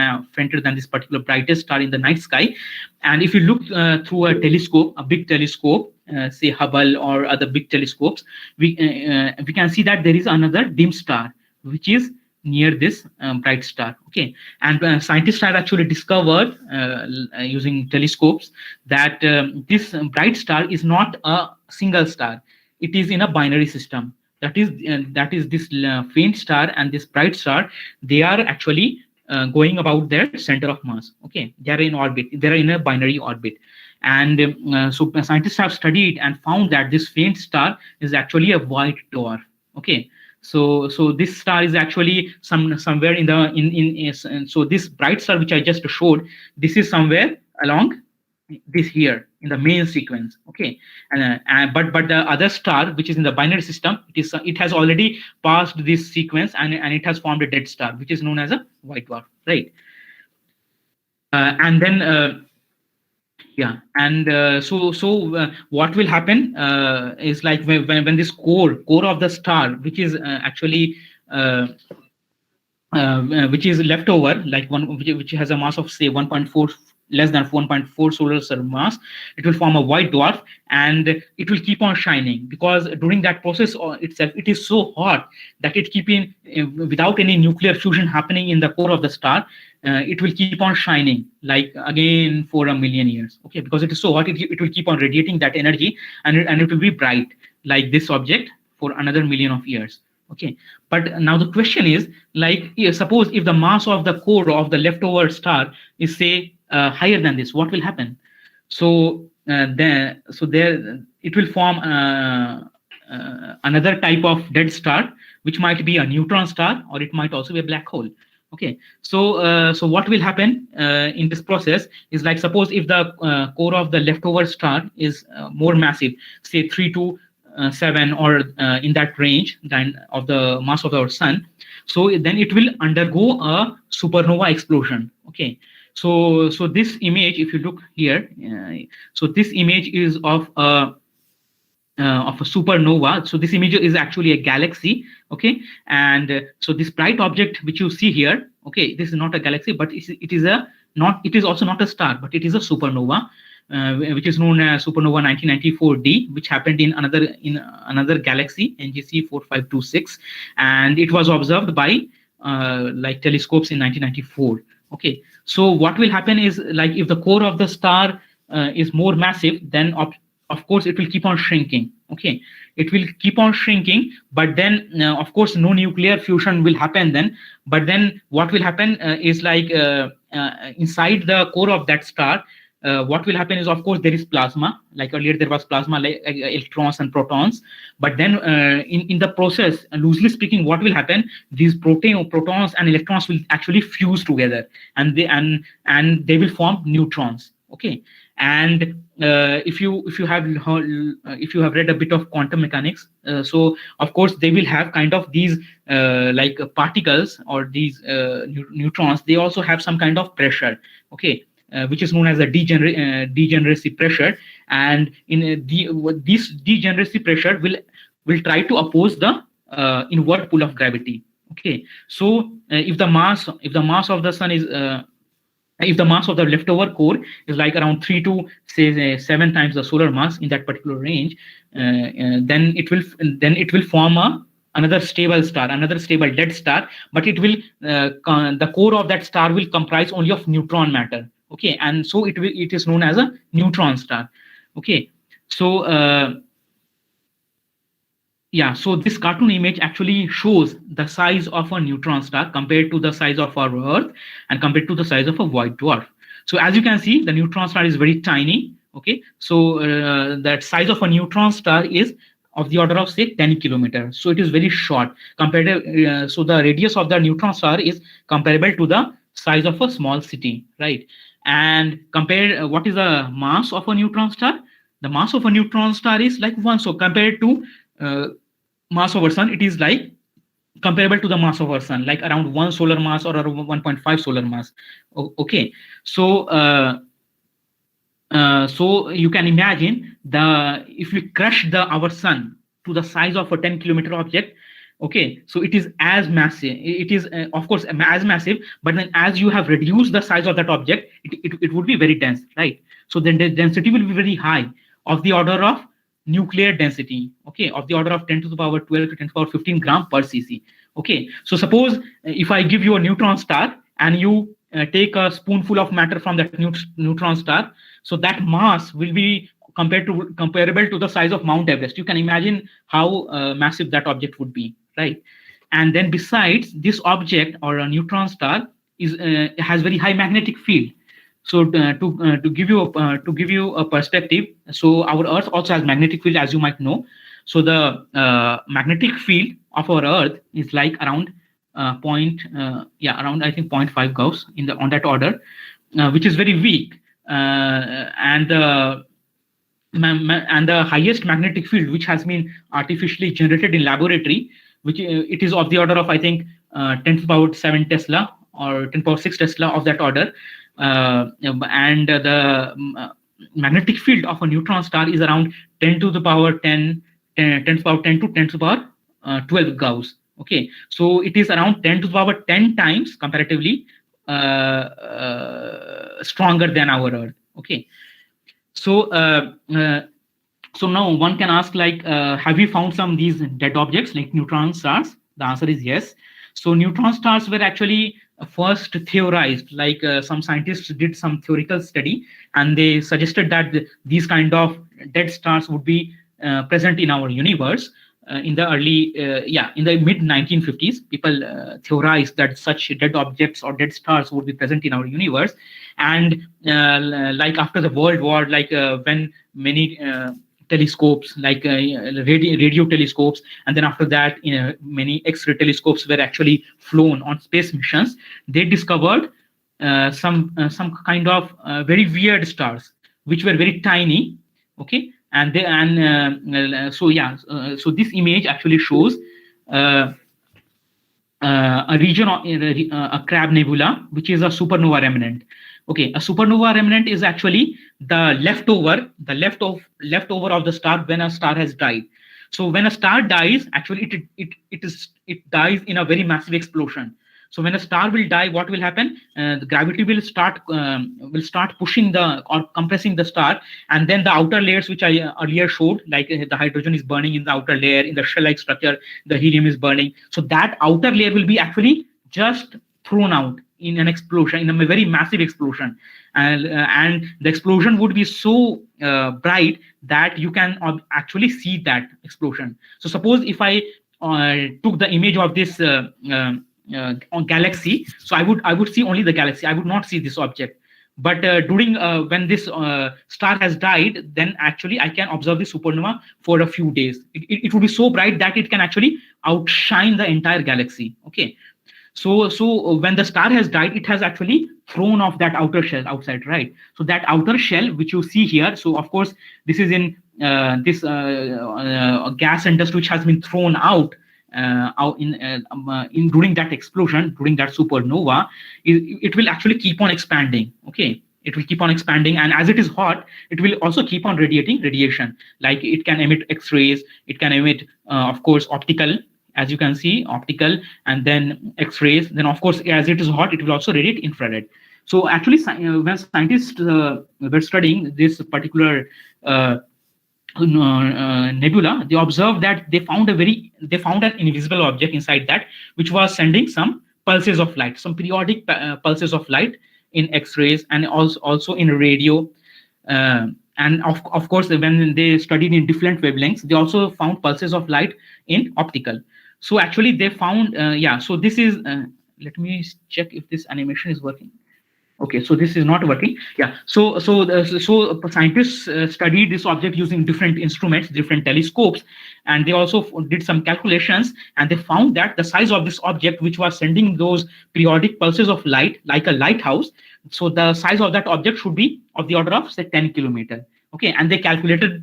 Speaker 1: this particular brightest star in the night sky. And if you look through a big telescope, say Hubble or other big telescopes, we can see that there is another dim star which is near this bright star. Okay, and scientists have actually discovered using telescopes that this bright star is not a single star. It is in a binary system. that is this faint star and this bright star. They are actually going about their center of mass. Okay, they are in orbit. They are in a binary orbit, and so scientists have studied and found that this faint star is actually a white dwarf. Okay, so this star is actually somewhere in the in so this bright star which I just showed, this is somewhere along this here in the main sequence. Okay, but the other star which is in the binary system, it has already passed this sequence, and it has formed a dead star which is known as a white dwarf, right? And then yeah, and what will happen is like when this core of the star, which is actually which is left over, like which has a mass of say 1.4, less than 1.4 solar mass, it will form a white dwarf, and it will keep on shining, because during that process itself, it is so hot that it keeping without any nuclear fusion happening in the core of the star, it will keep on shining like again for a million years. Okay, because it is so hot, it will keep on radiating that energy, and it will be bright like this object for another million of years. Okay, but now the question is, like, suppose if the mass of the core of the leftover star is say higher than this, what will happen? So there it will form another type of dead star, which might be a neutron star, or it might also be a black hole. Okay, so what will happen in this process is, like, suppose if the core of the leftover star is more massive, say 3 to 7 or in that range than of the mass of our sun, so then it will undergo a supernova explosion. Okay, so this image, if you look here, so this image is of a supernova. So this image is actually a galaxy. Okay, and so this bright object which you see here, okay, this is not a galaxy, but it is also not a star, but it is a supernova, which is known as supernova 1994D, which happened in another galaxy, NGC 4526, and it was observed by like telescopes in 1994. Okay, so what will happen is, like, if the core of the star is more massive, then of course it will keep on shrinking. Okay, it will keep on shrinking, but then of course no nuclear fusion will happen then. But then what will happen is, like, inside the core of that star, what will happen is, of course, there is plasma. Like earlier there was plasma, like electrons and protons. But then in the process, loosely speaking, what will happen, these protons and electrons will actually fuse together, and they will form neutrons. Okay, and if you have read a bit of quantum mechanics, so of course they will have kind of these like particles, or these neutrons, they also have some kind of pressure. Okay, which is known as a degeneracy pressure, and this degeneracy pressure will try to oppose the inward pull of gravity. Okay, so if the mass of the sun is if the mass of the leftover core is like around 3 to say 7 times the solar mass in that particular range, then it will form another stable star, another stable dead star, but it will the core of that star will comprise only of neutron matter. Okay, and so it is known as a neutron star. Okay, so yeah, so this cartoon image actually shows the size of a neutron star compared to the size of our Earth, and compared to the size of a white dwarf. So as you can see, the neutron star is very tiny. Okay, so that size of a neutron star is of the order of say 10 kilometers. So it is very short compared to, so the radius of the neutron star is comparable to the size of a small city, right? And compare what is the mass of a neutron star? The mass of a neutron star is like 1. So compared to mass of our sun, it is like comparable to the mass of our sun, like around 1 solar mass or around 1.5 solar mass. Okay, so so you can imagine, if we crush our sun to the size of a 10-kilometer object, okay, so it is as massive, it is of course as massive, but then as you have reduced the size of that object, it would be very dense, right? So then the density will be very high, of the order of nuclear density, okay, of the order of 10 to the power 12 to 10 to the power 15 gram per cc. Okay, so suppose if I give you a neutron star, and you take a spoonful of matter from that neutron star, so that mass will be comparable to the size of Mount Everest. You can imagine how massive that object would be, right? And then besides, this object or a neutron star has very high magnetic field. So to give you a perspective, so our Earth also has magnetic field, as you might know. So the magnetic field of our Earth is like around around I think 0.5 Gauss on that order, which is very weak, and the highest magnetic field which has been artificially generated in laboratory, which it is of the order of I think 10 to the power 7 Tesla or 10 to the power 6 Tesla, of that order, and the magnetic field of a neutron star is around 10 to the power 10 to the power 10 to 10 to the power 12 Gauss. Okay, so it is around 10 to the power 10 times comparatively stronger than our Earth. Okay, so so now one can ask, like, have we found some of these dead objects like neutron stars? The answer is yes. So neutron stars were actually first theorized, like some scientists did some theoretical study, and they suggested that these kind of dead stars would be present in our universe. In the in the mid 1950s, people theorized that such dead objects or dead stars would be present in our universe. And like after the World War, like when many telescopes, like radio telescopes, and then after that many X-ray telescopes were actually flown on space missions, they discovered some kind of very weird stars which were very tiny. Okay, and so this image actually shows a region of a Crab Nebula, which is a supernova remnant. Okay, a supernova remnant is actually the leftover of the star when a star has died. So when a star dies, actually it dies in a very massive explosion. So when a star will die, what will happen? The gravity will start pushing or compressing the star, and then the outer layers, which I earlier showed, like the hydrogen is burning in the outer layer, in the shell-like structure, the helium is burning. So that outer layer will be actually just thrown out in an explosion, in a very massive explosion, and the explosion would be so bright that you can actually see that explosion. So suppose if I took the image of this on galaxy, so I would see only the galaxy. I would not see this object. But during when this star has died, then actually I can observe the supernova for a few days. It would be so bright that it can actually outshine the entire galaxy. Okay, so when the star has died, it has actually thrown off that outer shell outside, right? So that outer shell which you see here, so of course this is in this gas and dust which has been thrown out in during that explosion, during that supernova. It will actually keep on expanding. Okay, it will keep on expanding, and as it is hot, it will also keep on radiating radiation. Like it can emit X-rays, it can emit of course optical, as you can see, optical, and then X-rays. Then of course, as it is hot, it will also radiate infrared. So actually when scientists were studying this particular nebula, they observed that they found an invisible object inside that, which was sending some pulses of light, some periodic pulses of light in X-rays, and also in radio. And of course, when they studied in different wavelengths, they also found pulses of light in optical. So actually they found so this is let me check if this animation is working. Okay, so this is not working. Yeah, so scientists studied this object using different instruments, different telescopes, and they also did some calculations, and they found that the size of this object, which was sending those periodic pulses of light like a lighthouse, so the size of that object should be of the order of say 10 kilometers. Okay, and they calculated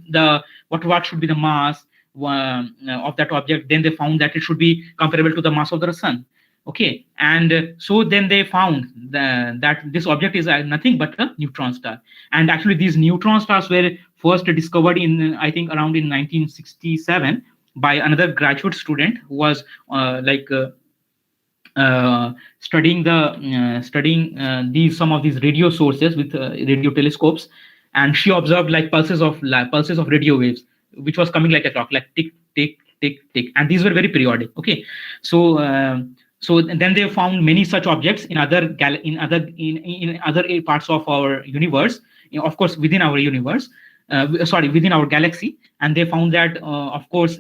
Speaker 1: what should be the mass of that object. Then they found that it should be comparable to the mass of the sun. Okay, and so then they found that this object is nothing but a neutron star. And actually these neutron stars were first discovered in, I think, around in 1967 by another graduate student who was studying some of these radio sources with radio telescopes, and she observed like pulses of radio waves, which was coming like a clock, like tick tick tick tick, and these were very periodic. Okay, so then they found many such objects in other parts of our universe, of course within our universe. within our galaxy, and they found that of course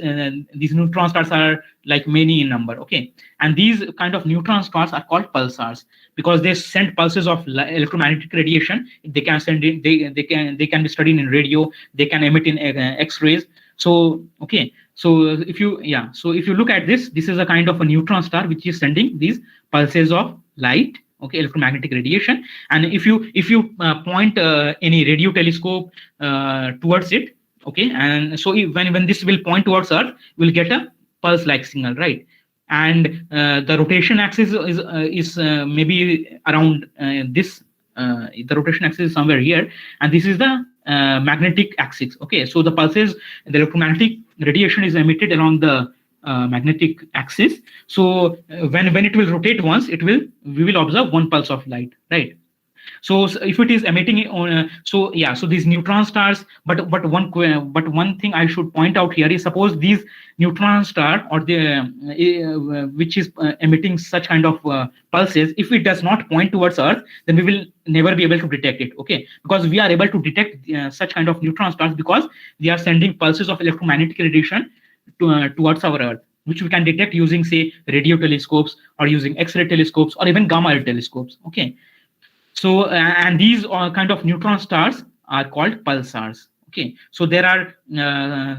Speaker 1: these neutron stars are like many in number. Okay, and these kind of neutron stars are called pulsars because they send pulses of electromagnetic radiation. They can send it, they can be studied in radio, they can emit in x-rays. So okay, so if you look at this is a kind of a neutron star which is sending these pulses of light, okay, electromagnetic radiation. And if you point any radio telescope towards it, okay, and so when this will point towards Earth, we'll get a pulse like signal, right? And the rotation axis is maybe around this. The rotation axis is somewhere here, and this is the magnetic axis. Okay, so the pulses, the electromagnetic radiation is emitted along the magnetic axis. So when it will rotate once, we will observe one pulse of light, right? So if it is emitting on, so these neutron stars. But one thing I should point out here is, suppose these neutron star or the which is emitting such kind of pulses, if it does not point towards Earth, then we will never be able to detect it. Okay, because we are able to detect such kind of neutron stars because they are sending pulses of electromagnetic radiation towards our Earth, which we can detect using, say, radio telescopes or using X-ray telescopes or even gamma ray telescopes. Okay. So and these kind of neutron stars are called pulsars. Okay, so there are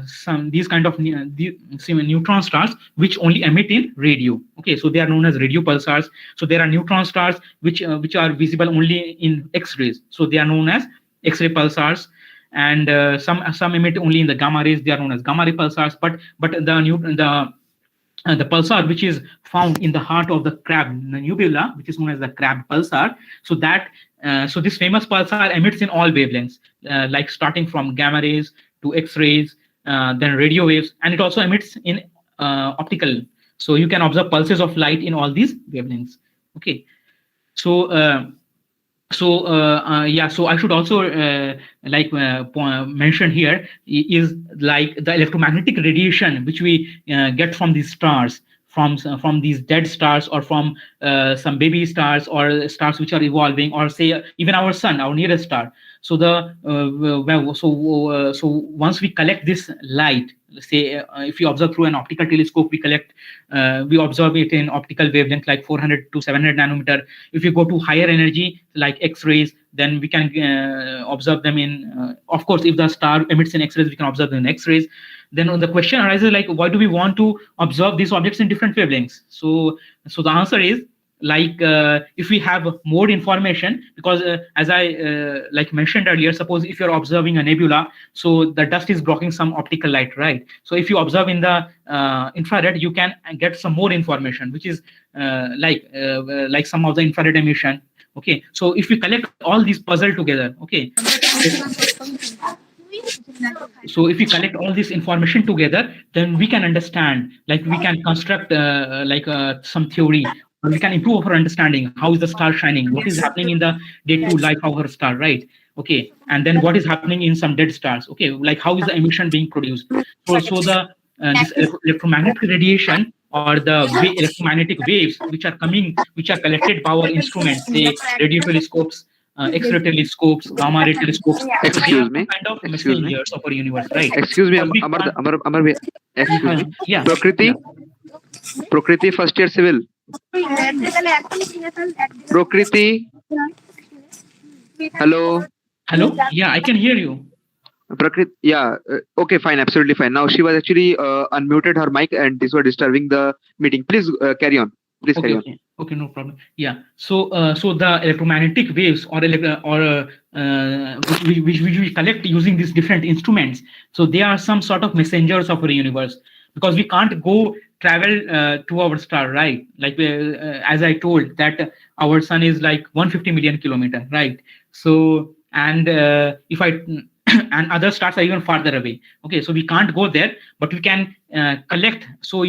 Speaker 1: some these kind of neutron stars which only emit in radio. Okay, so they are known as radio pulsars. So there are neutron stars which are visible only in X-rays. So they are known as X-ray pulsars. And some emit only in the gamma rays. They are known as gamma ray pulsars. But the pulsar which is found in the heart of the crab nebula, which is known as the crab pulsar, so that so this famous pulsar emits in all wavelengths, like starting from gamma rays to X-rays, then radio waves, and it also emits in optical. So you can observe pulses of light in all these wavelengths. Okay, so so I should also mention here is like the electromagnetic radiation which we get from these stars, from these dead stars, or from some baby stars or stars which are evolving, or say even our sun, our nearest star. So so once we collect this light, say if you observe through an optical telescope, we observe it in optical wavelength like 400 to 700 nanometer. If you go to higher energy like X-rays, then we can observe them in of course, if the star emits in X-rays, we can observe them in X-rays. Then the question arises, like, why do we want to observe these objects in different wavelengths? So the answer is, like, if we have more information, because as I mentioned earlier, suppose if you're observing a nebula, so the dust is blocking some optical light, right? So if you observe in the infrared, you can get some more information, which is like some of the infrared emission. Okay, so if we collect all these puzzle together, okay, so if we collect all this information together, then we can understand, like we can construct some theory, or we can improve our understanding. How is the star shining? What is happening in the day-to life of our star, right? Okay, and then what is happening in some dead stars? Okay, like how is the emission being produced? So the this electromagnetic radiation, or the electromagnetic waves which are collected by our instruments, say radio telescopes, X-ray telescopes, gamma ray telescopes. So they are kind of messengers of our universe, right?
Speaker 3: Excuse me, Amar, excuse me.
Speaker 1: Yeah.
Speaker 3: Prakriti first year civil. Prakriti. Hello.
Speaker 1: Yeah, I can hear you.
Speaker 3: Prakriti, yeah, okay, fine, absolutely fine. Now she was actually unmuted her mic, and this was disturbing the meeting. Please carry on. Please carry on.
Speaker 1: Okay, no problem. Yeah. So the electromagnetic waves, or which we collect using these different instruments, so they are some sort of messengers of our universe, because we can't go travel to our star, right? Like as I told, that our sun is like 150 million kilometers, right? So and if I and other stars are even farther away. Okay, so we can't go there, but we can collect. So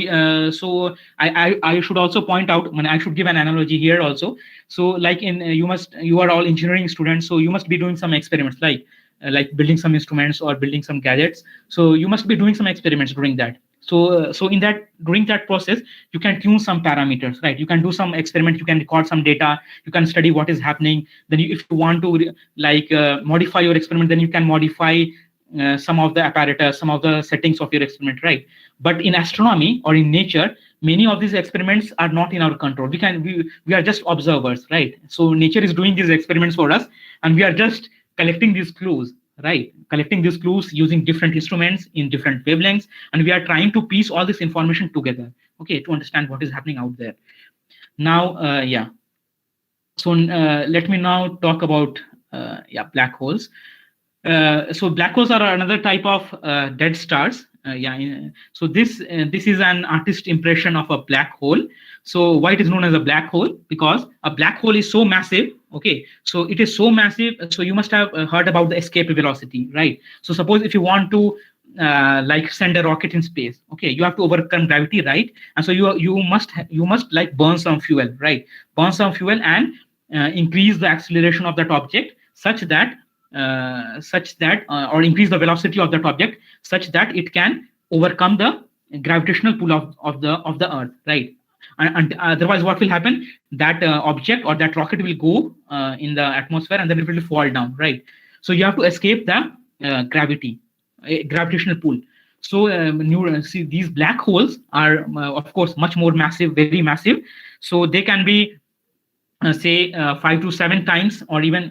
Speaker 1: I should also point out, when I should give an analogy here also. So like you are all engineering students, so you must be doing some experiments, like building some instruments or building some gadgets. So you must be doing some experiments during that. So during that process, you can tune some parameters, right? You can do some experiment, you can record some data, you can study what is happening. Then if you want to modify your experiment, then you can modify some of the apparatus, some of the settings of your experiment, right? But in astronomy or in nature, many of these experiments are not in our control. We are just observers, right? So nature is doing these experiments for us, and we are just collecting these clues, right? Collecting these clues using different instruments in different wavelengths, and we are trying to piece all this information together, okay, to understand what is happening out there. Now, yeah. So let me now talk about black holes. So black holes are another type of dead stars. So this is an artist impression of a black hole. So why it is known as a black hole? Because a black hole is so massive. Okay, so it is so massive. So you must have heard about the escape velocity, right? So suppose if you want to like send a rocket in space, okay, you have to overcome gravity, right? And so you must like burn some fuel, right? Burn some fuel and increase the acceleration of that object such that or increase the velocity of that object such that it can overcome the gravitational pull of the earth, right? And otherwise what will happen, that object or that rocket will go in the atmosphere and then it will fall down, right? So you have to escape the gravitational pull. So see, these black holes are of course much more massive, very massive. So they can be say 5 to 7 times, or even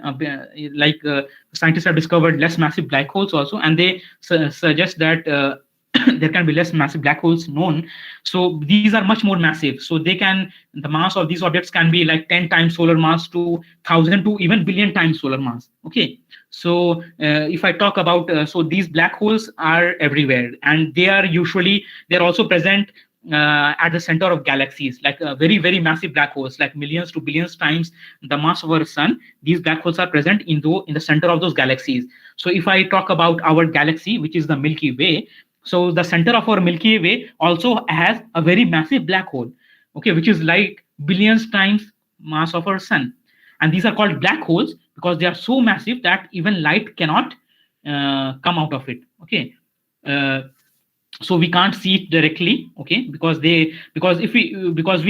Speaker 1: scientists have discovered less massive black holes also, and they suggest that there can be less massive black holes known. So these are much more massive. So the mass of these objects can be like 10 times solar mass to 1,000 to even billion times solar mass. Okay, so if I talk about so these black holes are everywhere, and they're also present at the center of galaxies, like very, very massive black holes, like millions to billions times the mass of our sun. These black holes are present in the center of those galaxies. So if I talk about our galaxy, which is the Milky Way, so the center of our Milky Way also has a very massive black hole, okay, which is like billions times mass of our sun. And these are called black holes because they are so massive that even light cannot come out of it, okay. So we can't see it directly, okay, because we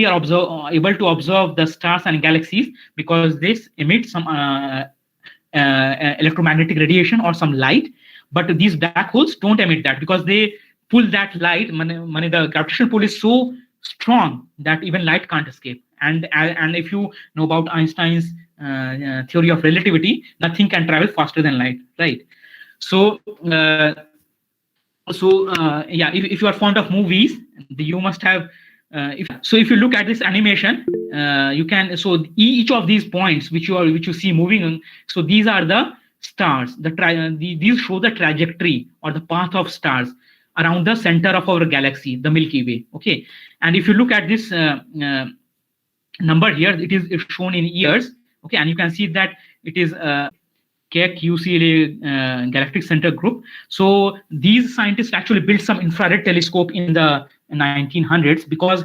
Speaker 1: are able to observe the stars and galaxies because this emits some electromagnetic radiation or some light. But these black holes don't emit that because they pull that light. The gravitational pull is so strong that even light can't escape. And if you know about Einstein's theory of relativity, nothing can travel faster than light, right? So if you are fond of movies, you must have if you look at this animation, you can, so each of these points which you see moving, so these are the stars. These show the trajectory or the path of stars around the center of our galaxy, the Milky Way, okay. And if you look at this number here, it's shown in years, okay, and you can see that it is Cgec UCLA Galactic Center Group. So these scientists actually built some infrared telescope in the 1900s because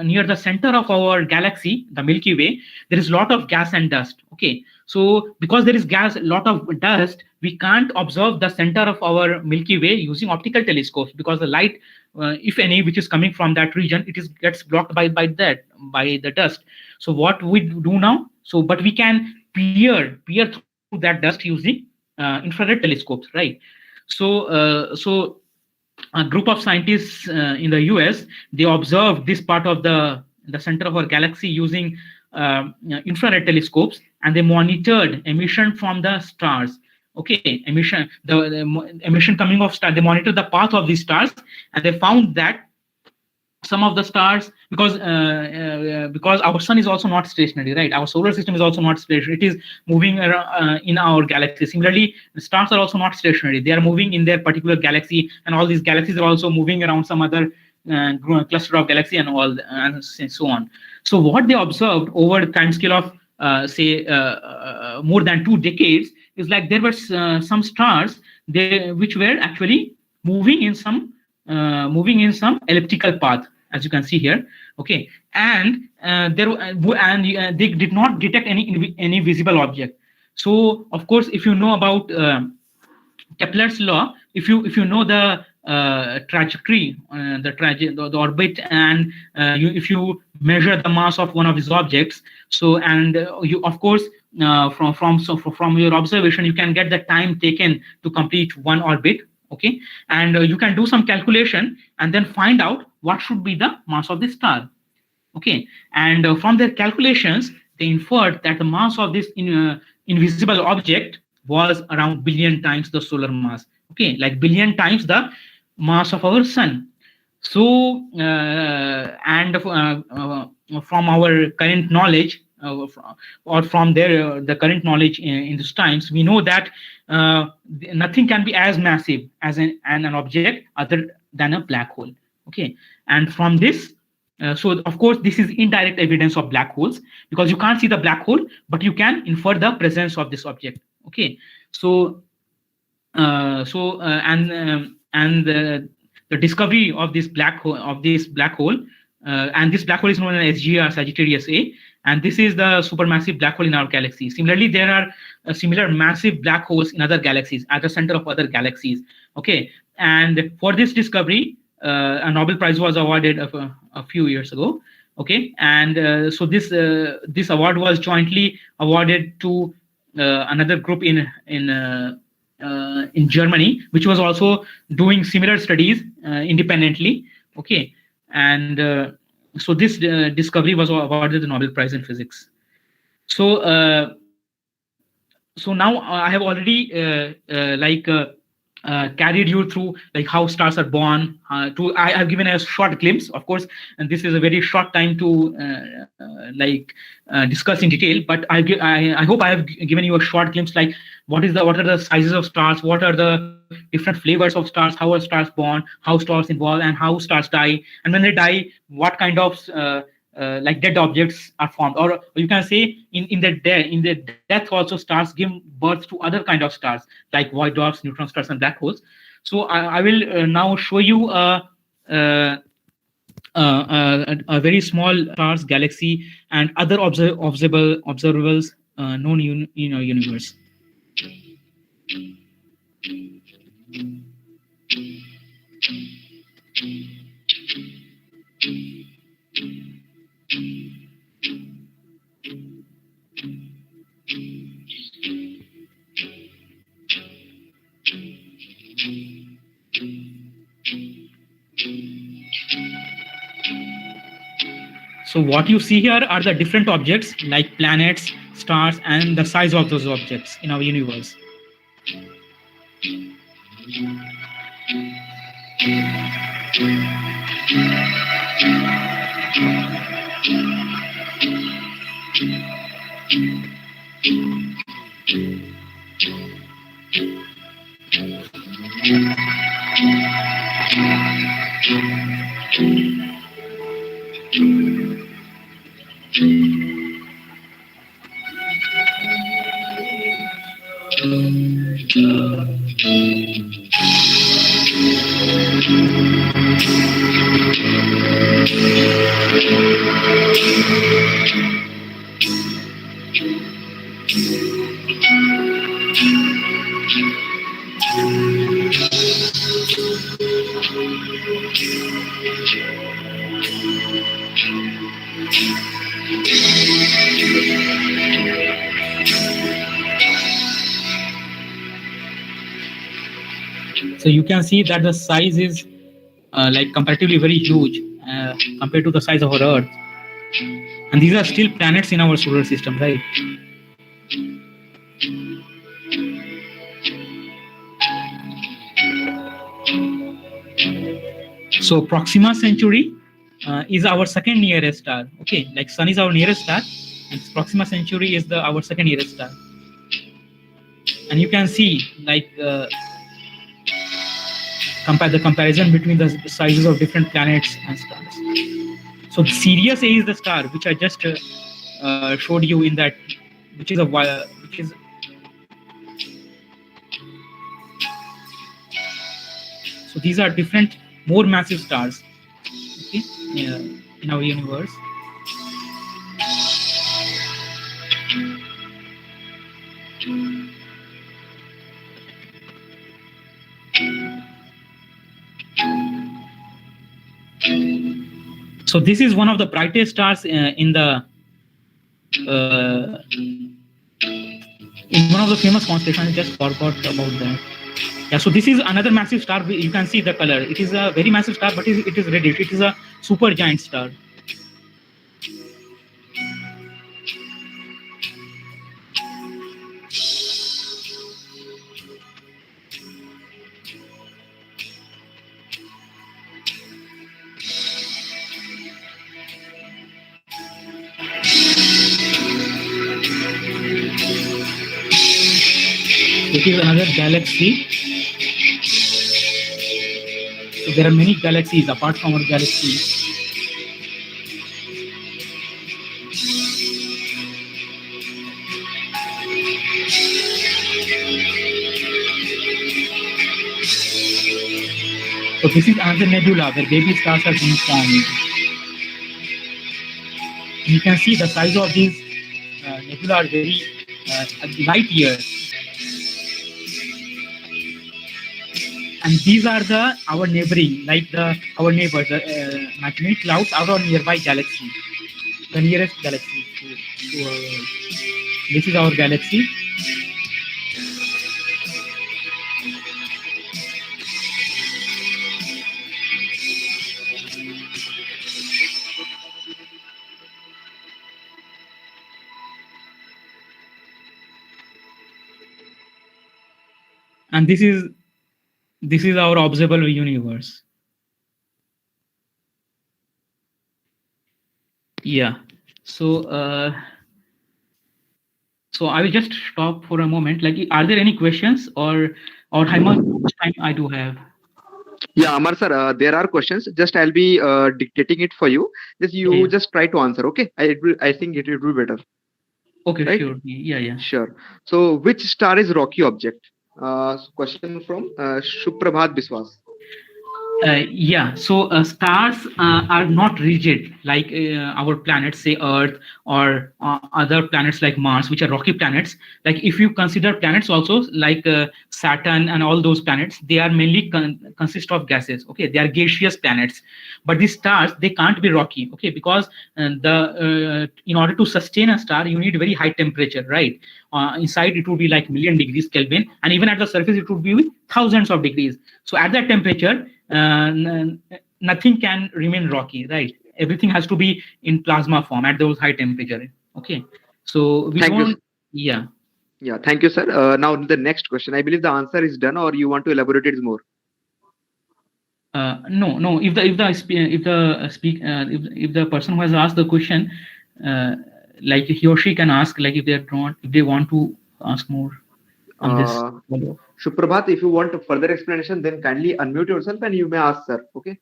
Speaker 1: near the center of our galaxy, the Milky Way, there is a lot of gas and dust. Okay, so because there is gas, a lot of dust, we can't observe the center of our Milky Way using optical telescopes because the light, if any, which is coming from that region, gets blocked by the dust. So what we do now? So, but we can peer through that dust using infrared telescopes, right? So a group of scientists in the US, they observed this part of the center of our galaxy using infrared telescopes, and they monitored emission from the stars. Okay, emission coming off stars. They monitored the path of these stars, and they found that some of the stars, because our sun is also not stationary, right? Our solar system is also not stationary. It is moving around, in our galaxy. Similarly, the stars are also not stationary. They are moving in their particular galaxy, and all these galaxies are also moving around some other cluster of galaxy and all, and so on. So what they observed over the time scale of more than 2 decades is like there were some stars which were actually moving in some elliptical path, as you can see here, okay, and they did not detect any visible object. So of course, if you know about Kepler's law, if you know the trajectory, the orbit, and if you measure the mass of one of these objects, so and you, of course, from your observation, you can get the time taken to complete one orbit. Okay, and you can do some calculation and then find out what should be the mass of the star. Okay, and from their calculations, they inferred that the mass of this invisible object was around billion times the solar mass. Okay, like billion times the mass of our sun. So and from our current knowledge, or from their the current knowledge in these times, we know that nothing can be as massive as an object other than a black hole. Okay, and from this, so of course this is indirect evidence of black holes, because you can't see the black hole, but you can infer the presence of this object. Okay, so the discovery of this black hole, and this black hole is known as SGR Sagittarius A, and this is the supermassive black hole in our galaxy. Similarly, there are similar massive black holes in other galaxies at the center of other galaxies. Okay, and for this discovery, a Nobel Prize was awarded a few years ago. Okay, and so this award was jointly awarded to another group in Germany, which was also doing similar studies independently. Okay, and so this discovery was awarded the Nobel Prize in Physics. So so now I have already carried you through like how stars are born. I have given a short glimpse, of course, and this is a very short time to discuss in detail. But I hope I have given you a short glimpse, like what are the sizes of stars, what are the different flavors of stars, how are stars born, how stars evolve, and how stars die, and when they die, what kind of like dead objects are formed, or you can say in the death also stars give birth to other kind of stars like white dwarfs, neutron stars, and black holes. So I will now show you a very small stars, galaxy, and other observables known in our universe. So what you see here are the different objects like planets, stars, and the size of those objects in our universe. So you can see that the size is like comparatively very huge compared to the size of our Earth. And these are still planets in our solar system, right? So Proxima Centauri is our second nearest star. Okay, like Sun is our nearest star, and Proxima Centauri is our second nearest star. And you can see like the comparison between the sizes of different planets and stars. So Sirius A is the star which I just showed you in that, which is so these are different more massive stars, okay, in our universe. So this is one of the brightest stars in the in one of the famous constellations. I just forgot about that. Yeah, so this is another massive star. You can see the color. It is a very massive star, but it is red. It is a super giant star. It is another galaxy. So there are many galaxies apart from our galaxy. So this is another nebula where baby stars are being formed. You can see the size of these nebula are very light years. And these are our neighboring, like our neighbors, imaginary clouds are our nearby galaxy, the nearest galaxy to our world. This is our galaxy. And this is our observable universe. Yeah. So so I will just stop for a moment. Like, are there any questions, or how much time I do have?
Speaker 3: Yeah, Amar sir, there are questions. Just I'll be dictating it for you. Just try to answer. Okay, I think it will be better.
Speaker 1: Okay,
Speaker 3: right?
Speaker 1: sure. Yeah.
Speaker 3: Sure. So, which star is rocky object? Question from Shuprabhat Biswas.
Speaker 1: Yeah, so stars are not rigid like our planets, say Earth, or other planets like Mars, which are rocky planets. Like, if you consider planets also, like Saturn and all those planets, they are mainly consist of gases. Okay, they are gaseous planets. But these stars, they can't be rocky. Okay, because in order to sustain a star, you need very high temperature, right? Inside it would be like million degrees Kelvin, and even at the surface it would be thousands of degrees. So at that temperature, nothing can remain rocky, right? Everything has to be in plasma form at those high temperature. Okay, so we
Speaker 3: Thank
Speaker 1: don't.
Speaker 3: You.
Speaker 1: Yeah.
Speaker 3: Thank you, sir. Now the next question. I believe the answer is done, or you want to elaborate it more?
Speaker 1: No. If the person who has asked the question, like he or she can ask, like if they want to ask more on this.
Speaker 3: Shuprabhat, if you want a further explanation, then kindly unmute yourself and you may ask, sir. Okay.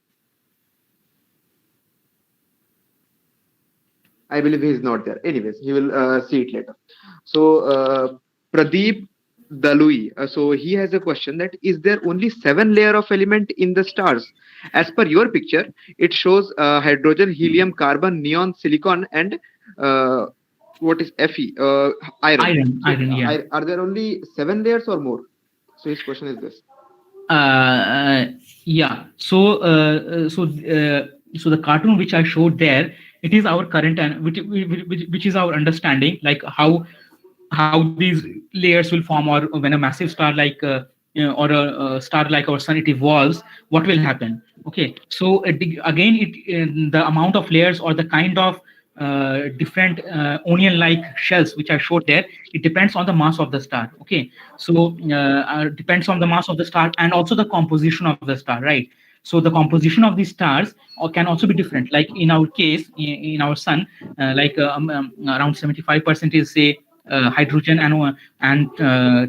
Speaker 3: I believe he is not there. Anyways, he will see it later. So, Pradeep Dalui. So he has a question that is there only 7 layer of element in the stars? As per your picture, it shows hydrogen, helium, carbon, neon, silicon, and what is Fe? Iron.
Speaker 1: Iron. Yeah.
Speaker 3: Are there only 7 layers or more? So his question is this.
Speaker 1: Yeah. So the cartoon which I showed there, it is our current and which is our understanding, like how these layers will form, or when a massive star like or a star like our sun, it evolves, what will happen. Okay, so again, the amount of layers or the kind of different onion like shells which I showed there, it depends on the mass of the star. Okay, so depends on the mass of the star and also the composition of the star, right? So the composition of these stars can also be different. Like in our case, in our sun, around 75% is, say, hydrogen, and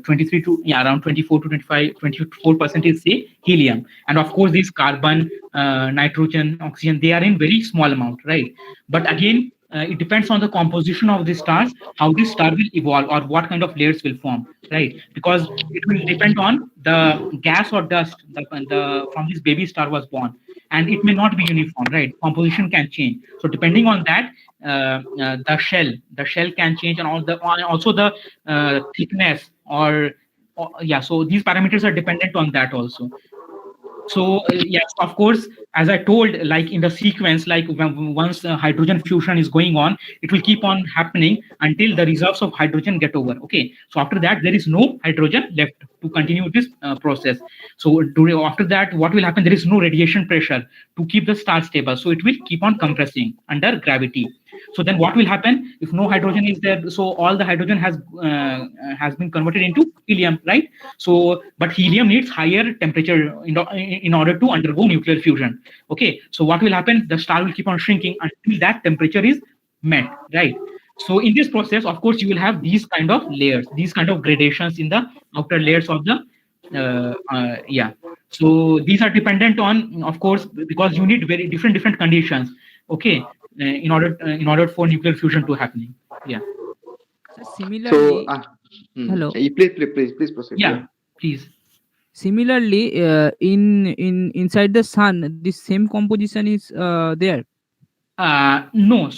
Speaker 1: 23 to around 24 to 24% is, say, helium. And of course these carbon, nitrogen, oxygen, they are in very small amount, right? But again, it depends on the composition of the stars, how this star will evolve or what kind of layers will form, right? Because it will depend on the gas or dust from this baby star was born, and it may not be uniform, right? Composition can change. So depending on that, the shell can change, and also the thickness, or yeah. So these parameters are dependent on that also. So yes, of course, as I told, like in the sequence, like once hydrogen fusion is going on, it will keep on happening until the reserves of hydrogen get over. Okay, so after that, there is no hydrogen left to continue this process. So after that, what will happen? There is no radiation pressure to keep the star stable, so it will keep on compressing under gravity. So then what will happen if no hydrogen is there? So all the hydrogen has been converted into helium, right? So but helium needs higher temperature in order to undergo nuclear fusion. Okay, so what will happen? The star will keep on shrinking until that temperature is met, right? So in this process, of course, you will have these kind of layers, these kind of gradations in the outer layers of the yeah. So these are dependent on, of course, because you need very different conditions. Okay, in order for nuclear fusion to happening. Yeah.
Speaker 4: So
Speaker 3: So,
Speaker 4: similarly, hello.
Speaker 3: please proceed.
Speaker 1: Yeah. Please.
Speaker 4: Similarly, in inside the sun, this same composition is there.
Speaker 1: No.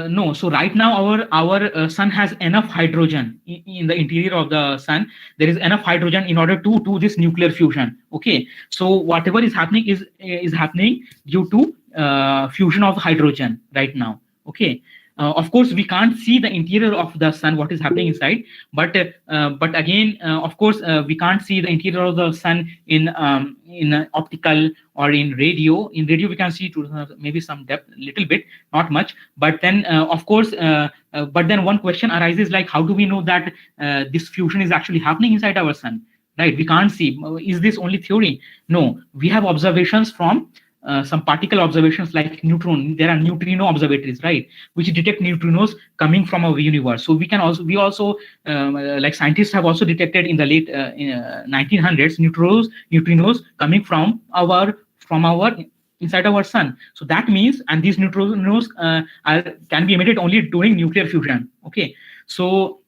Speaker 1: No. So right now our sun has enough hydrogen in the interior of the sun. There is enough hydrogen in order to do this nuclear fusion. Okay. So whatever is happening is happening due to fusion of hydrogen right now. Okay. Of course, we can't see the interior of the sun, what is happening inside, but again, of course, we can't see the interior of the sun in optical or in radio. In radio, we can see to maybe some depth, little bit, not much. But then, of course, but then one question arises like, how do we know that this fusion is actually happening inside our sun? Right? We can't see. Is this only theory? No, we have observations from some particle observations like neutron. There are neutrino observatories, right, which detect neutrinos coming from our universe. So we also like scientists have also detected in the late 1900s neutrinos coming from our inside our sun. So that means, and these neutrinos can be emitted only during nuclear fusion. Okay, so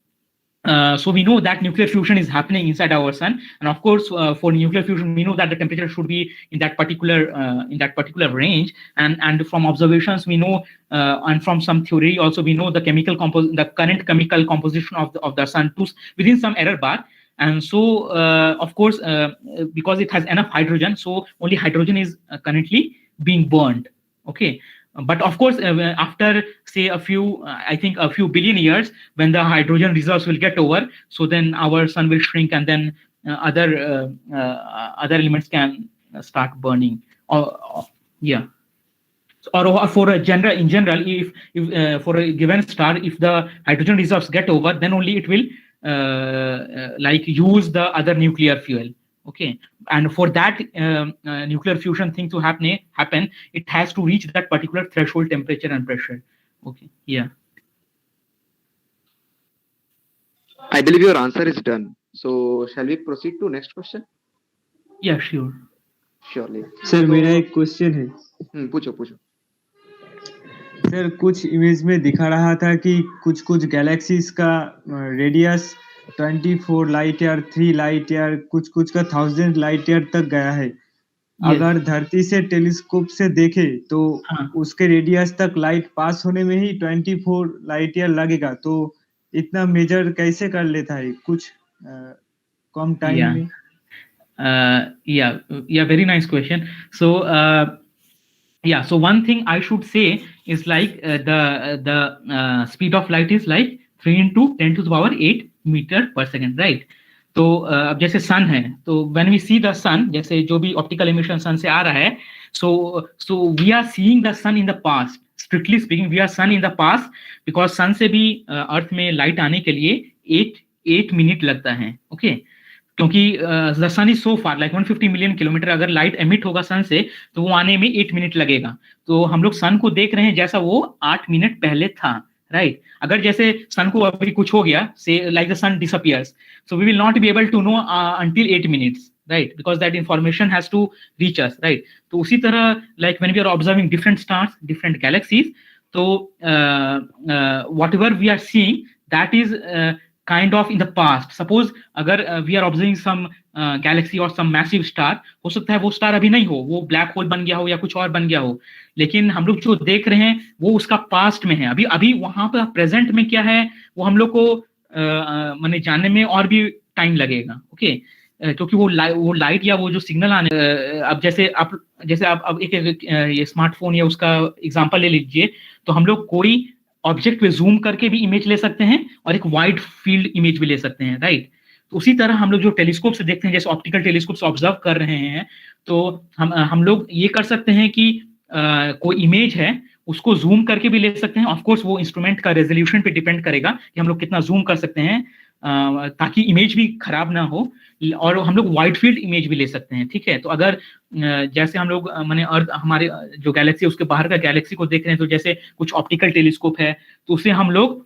Speaker 1: so we know that nuclear fusion is happening inside our sun, and of course, for nuclear fusion, we know that the temperature should be in that particular range. And from observations, we know, and from some theory also, we know the current chemical composition of the sun to within some error bar. And so, of course, because it has enough hydrogen, so only hydrogen is currently being burned. Okay, but of course, after say I think a few billion years, when the hydrogen reserves will get over, so then our sun will shrink, and then other elements can start burning. Yeah. Or for a in general, if for a given star, if the hydrogen reserves get over, then only it will like use the other nuclear fuel. Okay, and for that nuclear fusion thing to happen, it has to reach that particular threshold temperature and pressure. Okay, yeah.
Speaker 3: I believe your answer is done. So, shall we proceed to next question?
Speaker 1: Yeah, sure.
Speaker 3: Surely.
Speaker 5: Sir मेरा एक question है।
Speaker 3: पूछो।
Speaker 5: Sir कुछ image में दिखा रहा था कि कुछ गैलेक्सीज का radius 24 light year, 3 light year, कुछ का 1000 लाइट ईयर तक गया है। अगर धरती से टेलीस्कोप से देखे तो उसके रेडियस तक लाइट पास होने में ही 24 लाइट ईयर लगेगा। तो इतना मेजर कैसे कर लेता है कुछ कम टाइम में?
Speaker 1: Yeah, very nice question. So yeah, so one thing I should say is like the speed of light is like 3 into 10 to the power 8 meter per second, right? तो अब जैसे सन है, तो व्हेन वी सी द सन, जैसे जो भी optical emission सन से आ रहा है, so we are seeing the sun in the past. Strictly speaking, we are sun in the past, because sun से भी अर्थ में लाइट आने के लिए 8 मिनट लगता है. ओके, क्योंकि the sun is so far, like 150 million kilometre. अगर लाइट एमिट होगा सन से, तो वो आने में 8 मिनट लगेगा. तो हम लोग सन को देख रहे हैं जैसा वो 8 मिनट पहले था, राइट? अगर जैसे सन को अभी कुछ हो गया, say like the sun disappears, so we will not be able to know until 8 minutes, right? Because that information has to reach us, right? तो उसी तरह, like when we are observing different stars, different galaxies, तो whatever we are seeing, that is kind of in the past. Suppose अगर we are observing some galaxy or some massive star, हो सकता है वो star अभी नहीं हो, वो ब्लैक होल बन गया हो या कुछ और बन गया हो, लेकिन हम लोग जो देख रहे हैं वो उसका पास्ट में है. अभी वहां पर प्रेजेंट में क्या है, वो हम लोग को माने जानने में और भी टाइम लगेगा. ओके, क्योंकि वो लाइट या वो जो सिग्नल आने, अब जैसे आप अब एक ये स्मार्टफोन या उसका एग्जांपल ले लीजिए, तो हम लोग कोई ऑब्जेक्ट पे जूम करके भी इमेज ले सकते हैं और एक वाइड फील्ड इमेज भी ले सकते हैं, राइट। तो उसी तरह हम लोग जो टेलीस्कोप से देखते हैं, जैसे ऑप्टिकल टेलीस्कोप से ऑब्जर्व कर रहे हैं, तो हम लोग ये कर सकते हैं कि कोई इमेज है उसको जूम करके भी ले सकते हैं। ऑफ कोर्स वो इंस्ट्रूमेंट का रेजोल्यूशन पे डिपेंड करेगा कि हम लोग कितना जूम कर सकते हैं, ताकि इमेज भी खराब ना हो, और हम लोग वाइड फील्ड इमेज भी ले सकते हैं, ठीक है। तो अगर जैसे हम लोग माने अर्थ, हमारे जो गैलेक्सी है उसके बाहर का गैलेक्सी को देख रहे हैं, तो जैसे कुछ ऑप्टिकल टेलीस्कोप है तो उससे हम लोग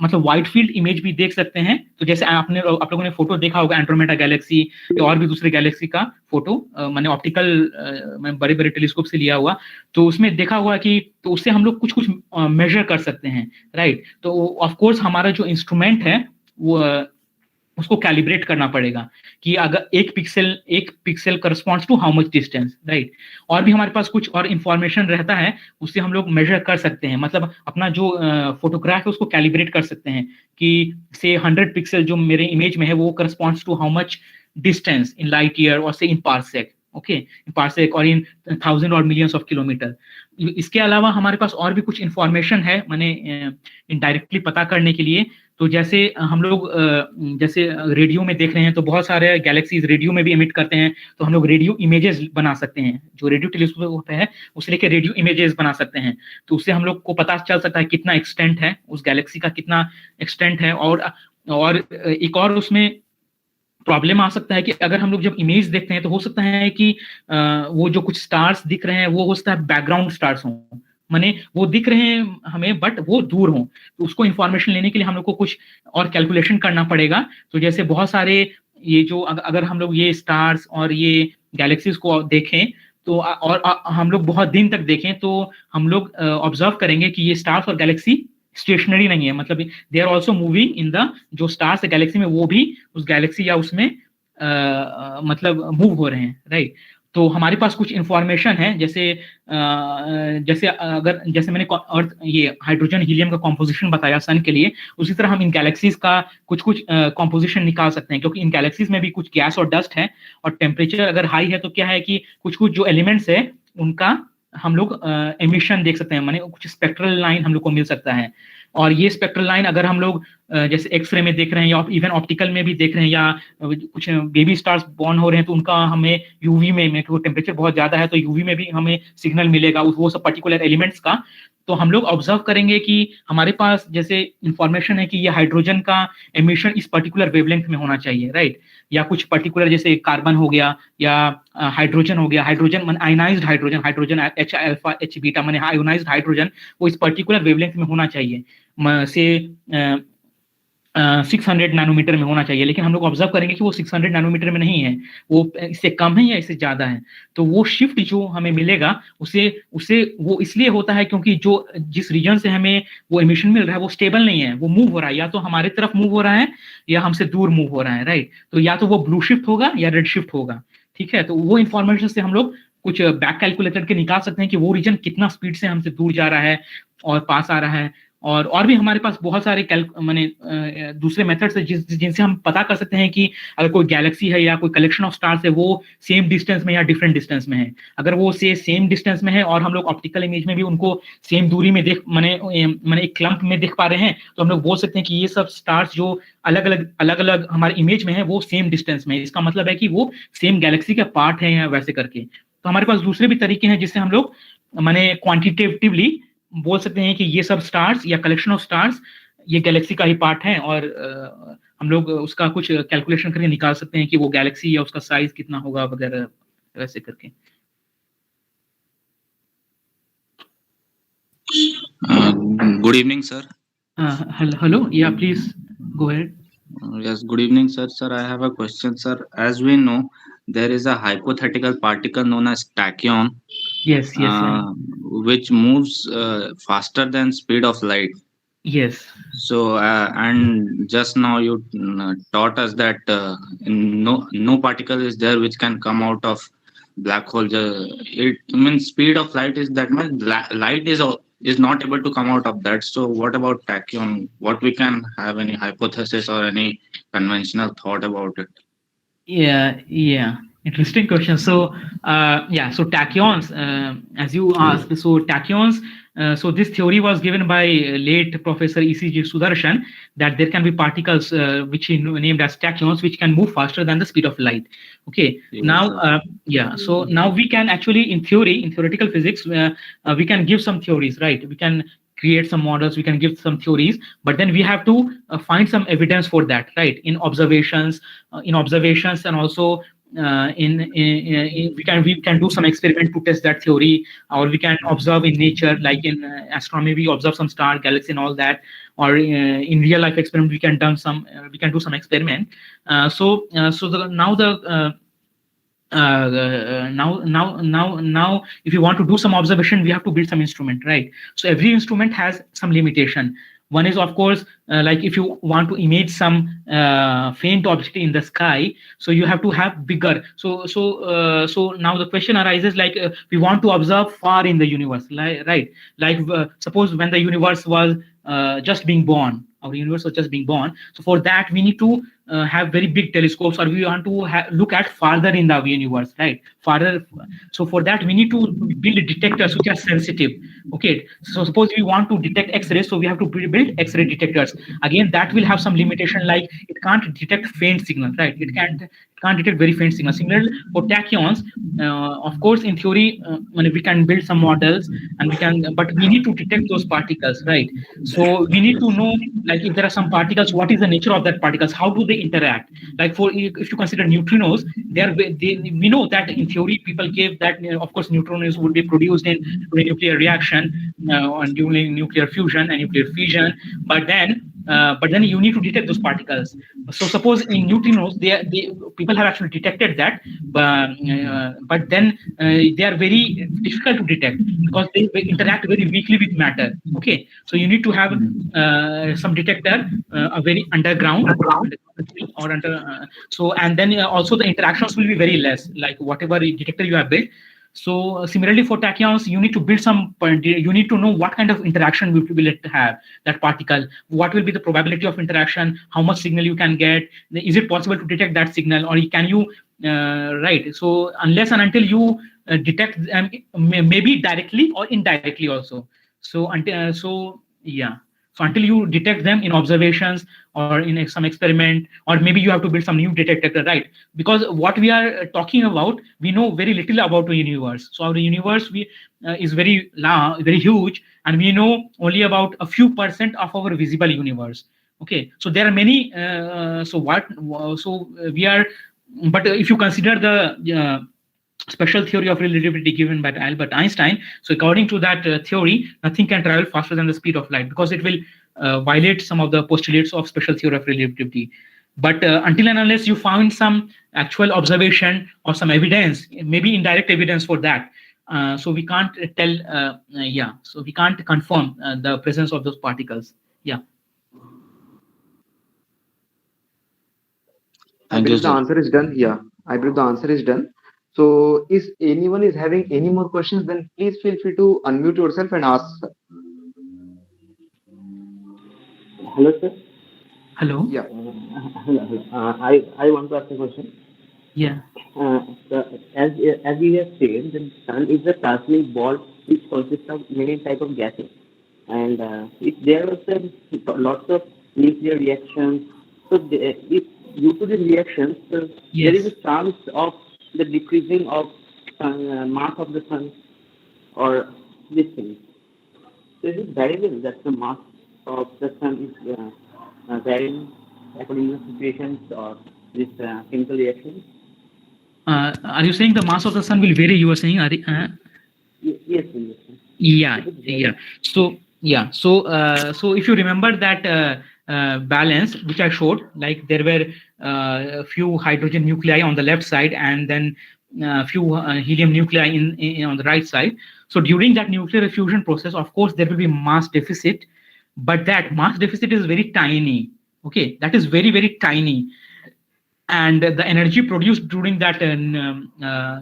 Speaker 1: मतलब वाइड फील्ड इमेज भी देख सकते हैं। तो जैसे आप लोगों ने फोटो देखा होगा एंड्रोमेडा गैलेक्सी या और भी दूसरे गैलेक्सी का फोटो, मैंने ऑप्टिकल बड़े बड़े टेलीस्कोप से लिया हुआ, तो उसमें देखा हुआ कि तो उससे हम लोग कुछ कुछ मेजर कर सकते हैं, राइट। तो ऑफ कोर्स हमारा जो इंस्ट्रूमेंट है वो उसको कैलिब्रेट करना पड़ेगा कि अगर एक pixel corresponds to how much distance, right. और भी हमारे पास कुछ और इंफॉर्मेशन रहता है, उससे हम लोग मेजर कर सकते हैं, मतलब अपना जो फोटोग्राफ है उसको कैलिब्रेट कर सकते हैं कि से 100 पिक्सल जो मेरे इमेज में है वो corresponds to how much distance in light year, और say in parsec, okay, in parsec और इन 1000 और मिलियंस ऑफ किलोमीटर। इसके अलावा हमारे पास और भी कुछ इंफॉर्मेशन है, मैंने इनडायरेक्टली पता करने के लिए। तो जैसे हम लोग जैसे रेडियो में देख रहे हैं, तो बहुत सारे गैलेक्सीज रेडियो में भी एमिट करते हैं, तो हम लोग रेडियो इमेजेस बना सकते हैं, जो रेडियो टेलीस्कोप होता है उससे लेके रेडियो इमेजेस बना सकते हैं। तो उससे हम लोग को पता चल सकता है कितना एक्सटेंट है उस गैलेक्सी का, कितना एक्सटेंट है। और एक और उसमें प्रॉब्लम आ सकता है कि अगर हम लोग जब इमेज देखते हैं तो हो सकता है कि वो जो कुछ स्टार्स दिख रहे हैं वो हो सकता है बैकग्राउंड स्टार्स हों, माने वो दिख रहे हैं हमें बट वो दूर हों। तो उसको इंफॉर्मेशन लेने के लिए हम लोग को कुछ और कैलकुलेशन करना पड़ेगा। तो जैसे बहुत सारे ये जो अगर हम लोग ये स्टार्स और ये गैलेक्सीज को देखें, तो और हम लोग बहुत दिन तक देखें, तो हम लोग ऑब्जर्व करेंगे कि ये स्टार्स और गैलेक्सी स्टेशनरी नहीं है, मतलब they are also moving in the, जो स्टार्स है गैलेक्सी में वो भी उस गैलेक्सी या उसमें मतलब मूव हो रहे हैं, राइट। तो हमारे पास कुछ इंफॉर्मेशन है, जैसे मैंने अर्थ ये हाइड्रोजन हीलियम का कॉम्पोजिशन बताया सन के लिए, उसी तरह हम इन गैलेक्सीज का कुछ कुछ कॉम्पोजिशन निकाल सकते हैं, क्योंकि इन गैलेक्सीज में भी कुछ गैस और डस्ट है, और टेम्परेचर अगर हाई है तो क्या है कि कुछ कुछ जो एलिमेंट्स है उनका हम लोग एमिशन देख सकते हैं, माने कुछ स्पेक्ट्रल लाइन हम लोग को मिल सकता है। और ये स्पेक्ट्रल लाइन अगर हम लोग जैसे एक्सरे में देख रहे हैं या इवन ऑप्टिकल में भी देख रहे हैं, या कुछ बेबी स्टार्स बॉर्न हो रहे हैं, तो उनका हमें यूवी में टेम्परेचर बहुत ज्यादा है तो यूवी में भी हमें सिग्नल मिलेगा वो सब पर्टिकुलर एलिमेंट्स का। तो हम लोग ऑब्जर्व करेंगे कि हमारे पास जैसे इंफॉर्मेशन है कि ये हाइड्रोजन का एमिशन इस पर्टिकुलर वेवलेंथ में होना चाहिए, राइट। या कुछ पर्टिकुलर जैसे कार्बन हो गया या हाइड्रोजन हो गया, hydrogen ionised hydrogen H alpha H beta माने आयोनाइज्ड हाइड्रोजन, वो इस पर्टिकुलर वेवलेंथ में होना चाहिए, से 600 नैनोमीटर में होना चाहिए। लेकिन हम लोग ऑब्जर्व करेंगे कि वो 600 नैनोमीटर में नहीं है, वो इससे कम है या इससे ज्यादा है। तो वो शिफ्ट जो हमें मिलेगा उसे वो इसलिए होता है क्योंकि जो जिस रीजन से हमें वो एमिशन मिल रहा है वो स्टेबल नहीं है, वो मूव हो रहा है, या तो हमारे तरफ मूव हो रहा है या हमसे दूर मूव हो रहा है, राइट। तो या तो वो ब्लू शिफ्ट होगा या रेड शिफ्ट होगा, ठीक है। तो वो इंफॉर्मेशन से हम लोग कुछ बैक कैलकुलेट करके निकाल सकते हैं कि वो रीजन कितना स्पीड से हमसे दूर जा रहा है और पास आ रहा है। और भी हमारे पास बहुत सारे माने दूसरे मेथड्स है जिनसे हम पता कर सकते हैं कि अगर कोई गैलेक्सी है या कोई कलेक्शन ऑफ स्टार्स है वो सेम डिस्टेंस में या डिफरेंट डिस्टेंस में है। अगर वो सेम डिस्टेंस में है और हम लोग ऑप्टिकल इमेज में भी उनको सेम दूरी में देख माने एक क्लम्प में देख पा रहे हैं, तो हम लोग बोल सकते हैं कि ये सब स्टार्स जो अलग अलग हमारे इमेज में है वो सेम डिस्टेंस में है। इसका मतलब है कि वो सेम गैलेक्सी का पार्ट है या वैसे करके। तो हमारे पास दूसरे भी तरीके हैं जिससे हम लोग माने क्वांटिटेटिवली बोल सकते हैं कि ये सब स्टार्स या कलेक्शन ऑफ स्टार्स ये गैलेक्सी का ही पार्ट है, और हम लोग उसका कुछ कैलकुलेशन करके निकाल सकते हैं कि वो गैलेक्सी या उसका साइज कितना होगा वगैरह वैसे करके।
Speaker 6: Good evening, sir.
Speaker 1: Hello. Yeah, please go ahead.
Speaker 6: Yes, good evening, sir. Sir, I have a question, sir. As we know, there is a hypothetical particle known as tachyon,
Speaker 1: Yes.
Speaker 6: which moves faster than speed of light.
Speaker 1: Yes.
Speaker 6: So, and just now you taught us that no particle is there which can come out of black hole. It means speed of light is that much. Light is not able to come out of that. So, what about tachyon? What we can have any hypothesis or any conventional thought about it?
Speaker 1: Yeah. Interesting question. So, so tachyons, as you asked, so tachyons, so this theory was given by late Professor Cgec Sudarshan, that there can be particles which he named as tachyons, which can move faster than the speed of light. Okay.
Speaker 6: Yes,
Speaker 1: Now,
Speaker 6: sir.
Speaker 1: so now we can actually, in theory, in theoretical physics, we can give some theories, right? We can create some models, we can give some theories, but then we have to find some evidence for that, right? In observations, and also we can do some experiment to test that theory, or we can observe in nature, like in astronomy we observe some star, galaxy, and all that, or in real life experiment we can do some experiment. Now if you want to do some observation, we have to build some instrument, right? So every instrument has some limitation. One is, of course, like if you want to image some faint object in the sky, so you have to have bigger. So now the question arises, like we want to observe far in the universe, right? Like suppose when the universe was just being born, our universe was just being born. So for that we need to have very big telescopes, or we want to look at farther in the universe, right? Farther. So for that we need to build detectors which are sensitive. Okay, so suppose we want to detect X-rays, so we have to build X-ray detectors. Again, that will have some limitation, like it can't detect faint signal, right? It can't detect very faint signal. Similarly, for tachyons, of course, in theory, we can build some models, and but we need to detect those particles, right? So we need to know, like, if there are some particles, what is the nature of that particles? How do they interact? Like, for if you consider neutrinos, we know that in theory people gave that, of course, neutrinos would be produced in a nuclear reaction, and during nuclear fusion and nuclear fission. But then you need to detect those particles. So suppose in neutrinos, people have actually detected that, but then they are very difficult to detect because they interact very weakly with matter. Okay, so you need to have some detector, a very underground, or under. So and then also the interactions will be very less, like whatever detector you have built. So similarly for tachyons, you need to build you need to know what kind of interaction will it have, that particle, what will be the probability of interaction, how much signal you can get, is it possible to detect that signal, or can you right? So unless and until you detect them, maybe directly or indirectly also. So until you detect them in observations or in some experiment, or maybe you have to build some new detector, right? Because what we are talking about, we know very little about the universe. So our universe is very large, very huge, and we know only about a few percent of our visible universe. Okay, so there are many. We are. But if you consider the special theory of relativity given by Albert Einstein, so according to that theory, nothing can travel faster than the speed of light, because it will violate some of the postulates of special theory of relativity. But until and unless you find some actual observation or some evidence, maybe indirect evidence for that, so we can't tell. So we can't confirm the presence of those particles. Yeah.
Speaker 3: I
Speaker 6: Thank you,
Speaker 3: believe the
Speaker 6: sir.
Speaker 3: answer is done. Yeah, I believe the answer is done. So, is anyone is having any more questions? Then please feel free to unmute yourself and ask. Sir.
Speaker 7: Hello, sir.
Speaker 1: Hello.
Speaker 3: Yeah.
Speaker 7: Hello. I want to ask a question.
Speaker 1: Yeah.
Speaker 7: As you have said, the sun is a plasmic ball which consists of many type of gases, and there are lots of nuclear reactions. So, if due to the reactions, there is
Speaker 1: Yes.
Speaker 7: a chance of the decreasing of mass of the sun or this thing. So, is it variable that the mass of the sun is varying according to situations or this chemical reactions?
Speaker 1: Are you saying the mass of the sun will vary? You were saying,
Speaker 7: Yes, yes.
Speaker 1: yeah,
Speaker 7: Is it
Speaker 1: yeah.
Speaker 7: varying?
Speaker 1: So if you remember that balance which I showed, like there were a few hydrogen nuclei on the left side, and then a few helium nuclei on the right side. So during that nuclear fusion process, of course, there will be mass deficit, but that mass deficit is very tiny. Okay, that is very, very tiny, and the energy produced during that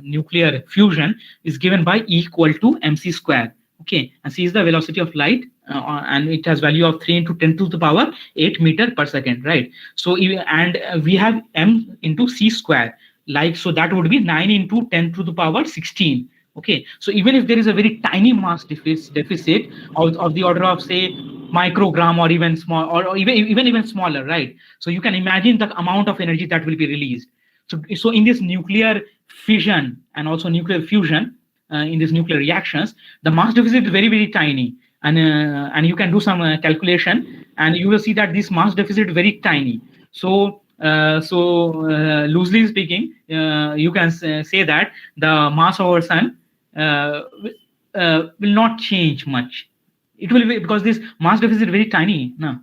Speaker 1: nuclear fusion is given by E equal to mc square. Okay, and c is the velocity of light, and it has value of 3 into 10 to the power 8 meter per second, right? So we have m into c square, like, so that would be 9 into 10 to the power 16. Okay, so even if there is a very tiny mass deficit of the order of, say, microgram, or even small, or even smaller, right? So you can imagine the amount of energy that will be released. So in this nuclear fission and also nuclear fusion, in these nuclear reactions, the mass deficit is very, very tiny, and you can do some calculation, and you will see that this mass deficit is very tiny. So loosely speaking, you can say that the mass of our sun will not change much. It will be, because this mass deficit is very tiny. No?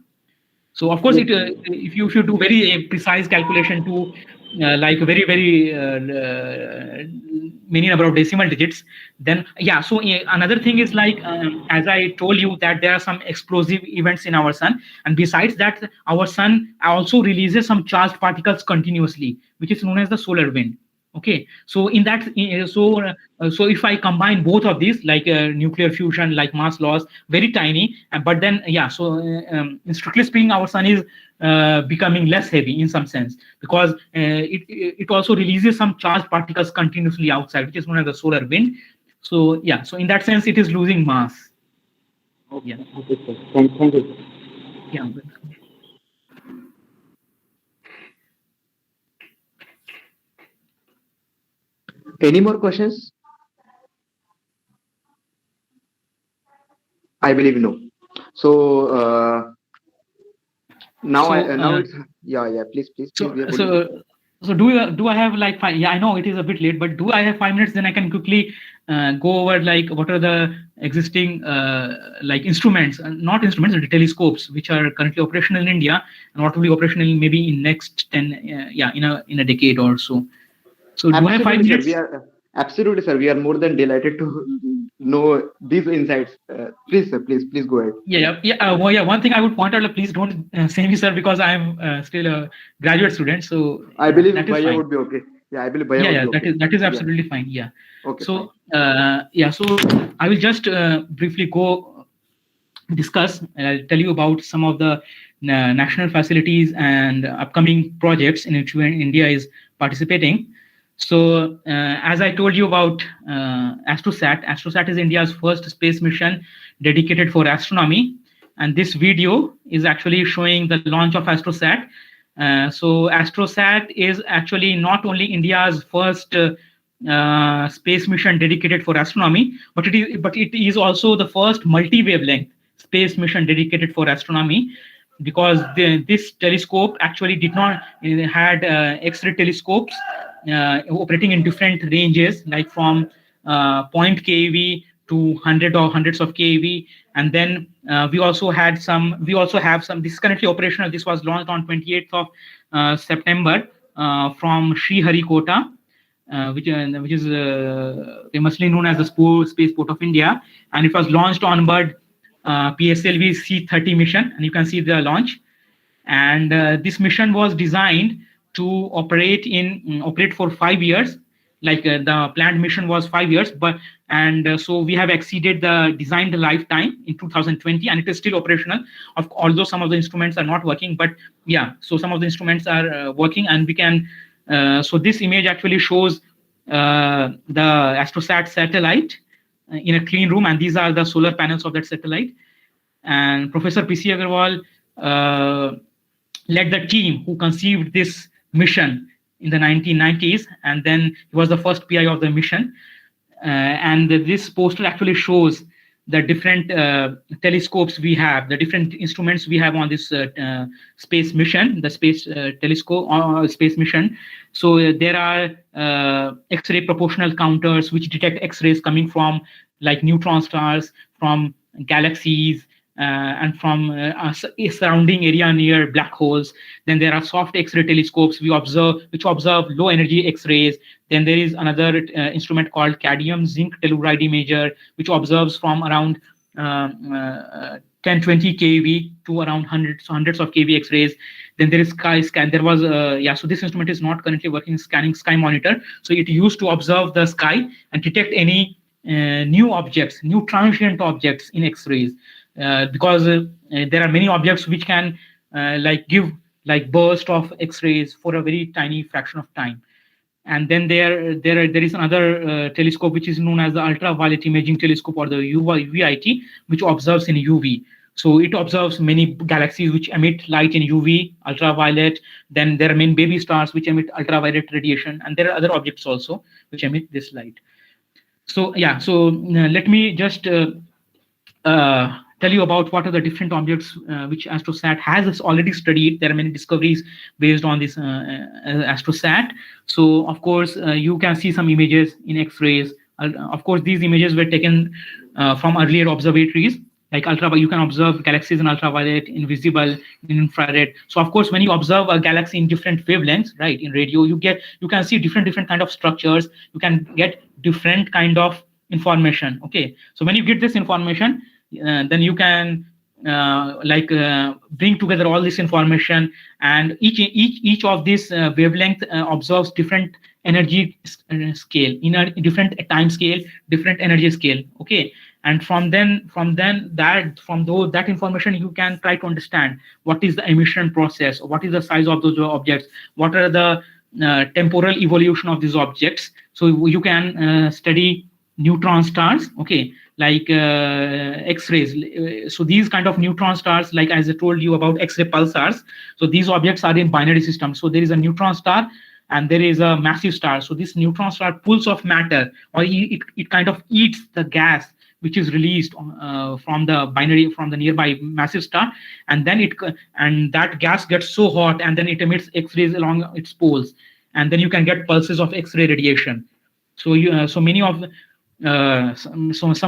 Speaker 1: So of course, if you do very precise calculation to like very, very many number of decimal digits, then yeah. So another thing is, like, as I told you, that there are some explosive events in our sun, and besides that, our sun also releases some charged particles continuously, which is known as the solar wind. Okay, so in that, so if I combine both of these, like nuclear fusion, like mass loss, very tiny, but then yeah, so strictly speaking, our sun is becoming less heavy in some sense, because it also releases some charged particles continuously outside, which is known as the solar wind. So yeah, so in that sense, it is losing mass.
Speaker 7: Okay.
Speaker 1: Yeah.
Speaker 7: Okay, sir. Thank you.
Speaker 1: Yeah.
Speaker 3: Any more questions? I believe no. So now
Speaker 1: So,
Speaker 3: it's yeah. Please.
Speaker 1: So,
Speaker 3: We are
Speaker 1: so do I have like 5? Yeah, I know it is a bit late, but do I have 5 minutes? Then I can quickly go over, like, what are the existing like instruments, not instruments, the telescopes, which are currently operational in India, and what will be operational maybe in next 10, in a decade or so. So do I have 5 minutes?
Speaker 3: Sir, absolutely, sir. We are more than delighted to know these insights. Please, sir. Please go ahead.
Speaker 1: Well, yeah. One thing I would point out, please don't say me, sir, because I'm still a graduate student. So
Speaker 3: I believe
Speaker 1: that is
Speaker 3: Bhaiya
Speaker 1: fine.
Speaker 3: would be okay. Yeah, I believe Bhaiya would be okay.
Speaker 1: That is absolutely fine. Yeah.
Speaker 3: Okay.
Speaker 1: So so I will just briefly go discuss. I'll tell you about some of the national facilities and upcoming projects in which India is participating. So as I told you about AstroSat is India's first space mission dedicated for astronomy, and this video is actually showing the launch of AstroSat. So AstroSat is actually not only India's first space mission dedicated for astronomy, but it is also the first multi-wavelength space mission dedicated for astronomy, because this telescope actually did not had X-ray telescopes operating in different ranges, like from 0.0 keV to 100 or hundreds of keV. And then we also have some, this is currently operational. This was launched on 28th of September from Sriharikota, which is famously known as the spaceport of India, and it was launched on board PSLV C-30 mission, and you can see the launch. And this mission was designed to operate for 5 years. Like the planned mission was 5 years, so we have exceeded the designed lifetime in 2020, and it is still operational. Although some of the instruments are not working, but yeah, so some of the instruments are working, and we can. So this image actually shows the AstroSat satellite in a clean room, and these are the solar panels of that satellite. And Professor P.C. Agarwal led the team who conceived this mission in the 1990s, and then he was the first PI of the mission. And this poster actually shows the different telescopes we have, the different instruments we have on this space mission, the space telescope or space mission. So there are X-ray proportional counters which detect X-rays coming from like neutron stars, from galaxies, and from a surrounding area near black holes. Then there are soft X-ray telescopes which observe low energy X-rays. Then there is another instrument called cadmium zinc telluride imager, which observes from around 10-20 keV to around hundreds of keV X-rays. Then there is sky scan. There was so this instrument is not currently working, scanning sky monitor. So it used to observe the sky and detect any new objects, new transient objects in X-rays. because there are many objects which can give burst of X-rays for a very tiny fraction of time. And then there is another telescope which is known as the ultraviolet imaging telescope, or the UVIT, which observes in UV. So it observes many galaxies which emit light in UV, ultraviolet. Then there are many baby stars which emit ultraviolet radiation, and there are other objects also which emit this light. So yeah, so let me just tell you about what are the different objects which AstroSat has already studied. There are many discoveries based on this AstroSat. So of course, you can see some images in X-rays. Of course, these images were taken from earlier observatories. Like you can observe galaxies in ultraviolet, in visible, in infrared. So of course, when you observe a galaxy in different wavelengths, right, in radio, you can see different kind of structures. You can get different kind of information. Okay, so when you get this information, then you can bring together all this information, and each of these wavelength observes different energy scale, in a different time scale, different energy scale. Okay, and from that information, you can try to understand what is the emission process, what is the size of those objects, what are the temporal evolution of these objects. So you can study neutron stars, okay, like X-rays. So these kind of neutron stars, like as I told you about X-ray pulsars, so these objects are in binary systems. So there is a neutron star and there is a massive star. So this neutron star pulls off matter, or it kind of eats the gas which is released from the nearby massive star, and then that gas gets so hot, and then it emits X-rays along its poles, and then you can get pulses of X-ray radiation. So some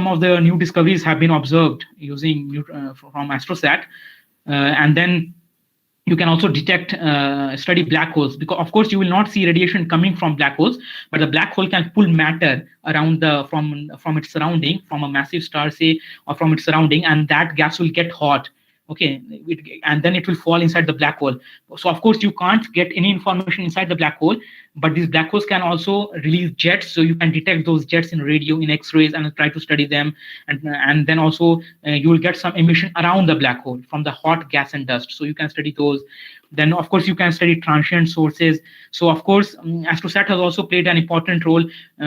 Speaker 1: of the new discoveries have been observed using from AstroSat, and then you can also study black holes, because of course you will not see radiation coming from black holes, but the black hole can pull matter around from its surrounding, from a massive star, say, or from its surrounding, and that gas will get hot. Okay, and then it will fall inside the black hole. So of course you can't get any information inside the black hole, but these black holes can also release jets, so you can detect those jets in radio, in X-rays, and try to study them. And then also you will get some emission around the black hole from the hot gas and dust, so you can study those. Then of course you can study transient sources. So of course AstroSat has also played an important role,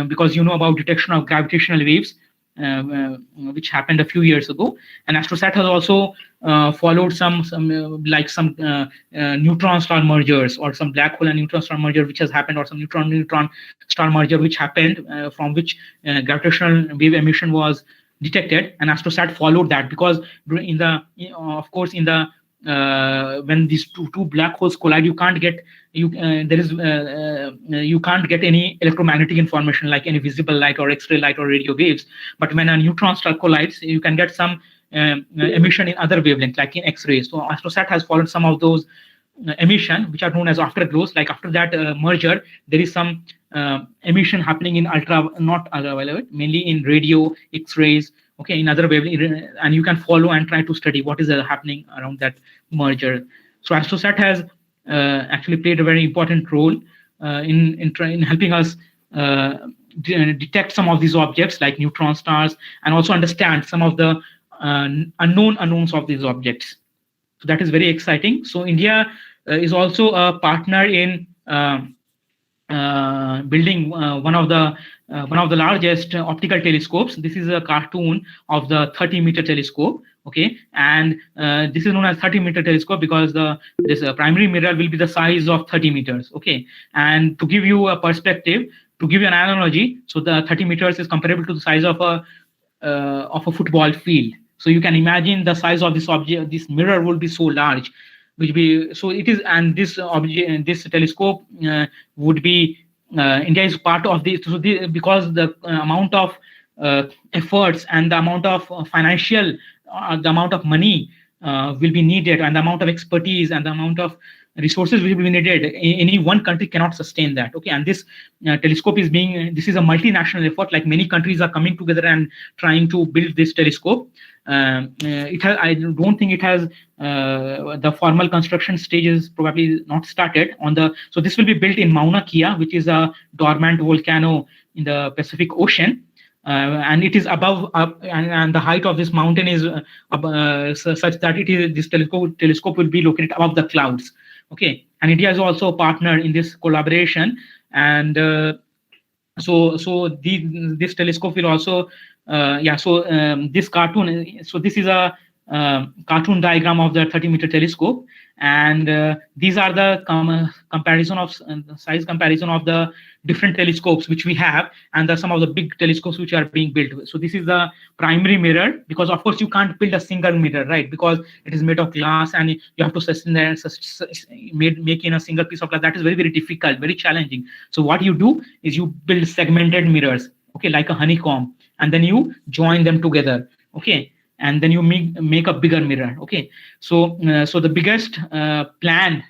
Speaker 1: because you know about detection of gravitational waves, which happened a few years ago. And AstroSat has also followed some neutron star mergers, or some black hole and neutron star merger which has happened, or some neutron star merger which happened, from which gravitational wave emission was detected. And AstroSat followed that, because when these two black holes collide, you can't get you can't get any electromagnetic information like any visible light or X-ray light or radio waves. But when a neutron star collides, you can get some emission in other wavelengths, like in X-rays. So AstroSat has followed some of those emission, which are known as afterglows. Like after that merger, there is some emission happening in not ultraviolet, mainly in radio, X-rays, okay, in other wavelengths, and you can follow and try to study what is happening around that merger. So AstroSat has actually played a very important role in helping us detect some of these objects like neutron stars, and also understand some of the unknowns of these objects. So that is very exciting. So India is also a partner in building one of the largest optical telescopes. This is a cartoon of the 30-meter telescope. Okay, and this is known as 30-meter telescope because this primary mirror will be the size of 30 meters. Okay, and to give you a perspective, to give you an analogy, so the 30 meters is comparable to the size of a football field. So you can imagine the size of this object. This mirror will be so large, and this telescope would be India is part of this. So because the amount of efforts and the amount of financial, the amount of money will be needed, and the amount of expertise and the amount of resources will be needed. Any one country cannot sustain that. Okay, and this telescope is this is a multinational effort. Like many countries are coming together and trying to build this telescope. I don't think it has the formal construction stage is probably not started so this will be built in Mauna Kea, which is a dormant volcano in the Pacific Ocean. and it is above up, and the height of this mountain is such that this telescope will be located above the clouds. Okay, and India is also a partner in this collaboration, and this telescope will also this cartoon. So this is a cartoon diagram of the 30-meter telescope, and these are the comparison of size comparison of the different telescopes which we have, and some of the big telescopes which are being built. So this is the primary mirror, because of course you can't build a single mirror, right? Because it is made of glass, and you have to make in a single piece of glass. That is very, very difficult, very challenging. So what you do is you build segmented mirrors, okay, like a honeycomb, and then you join them together, okay, and then you make a bigger mirror. Okay, so the biggest planned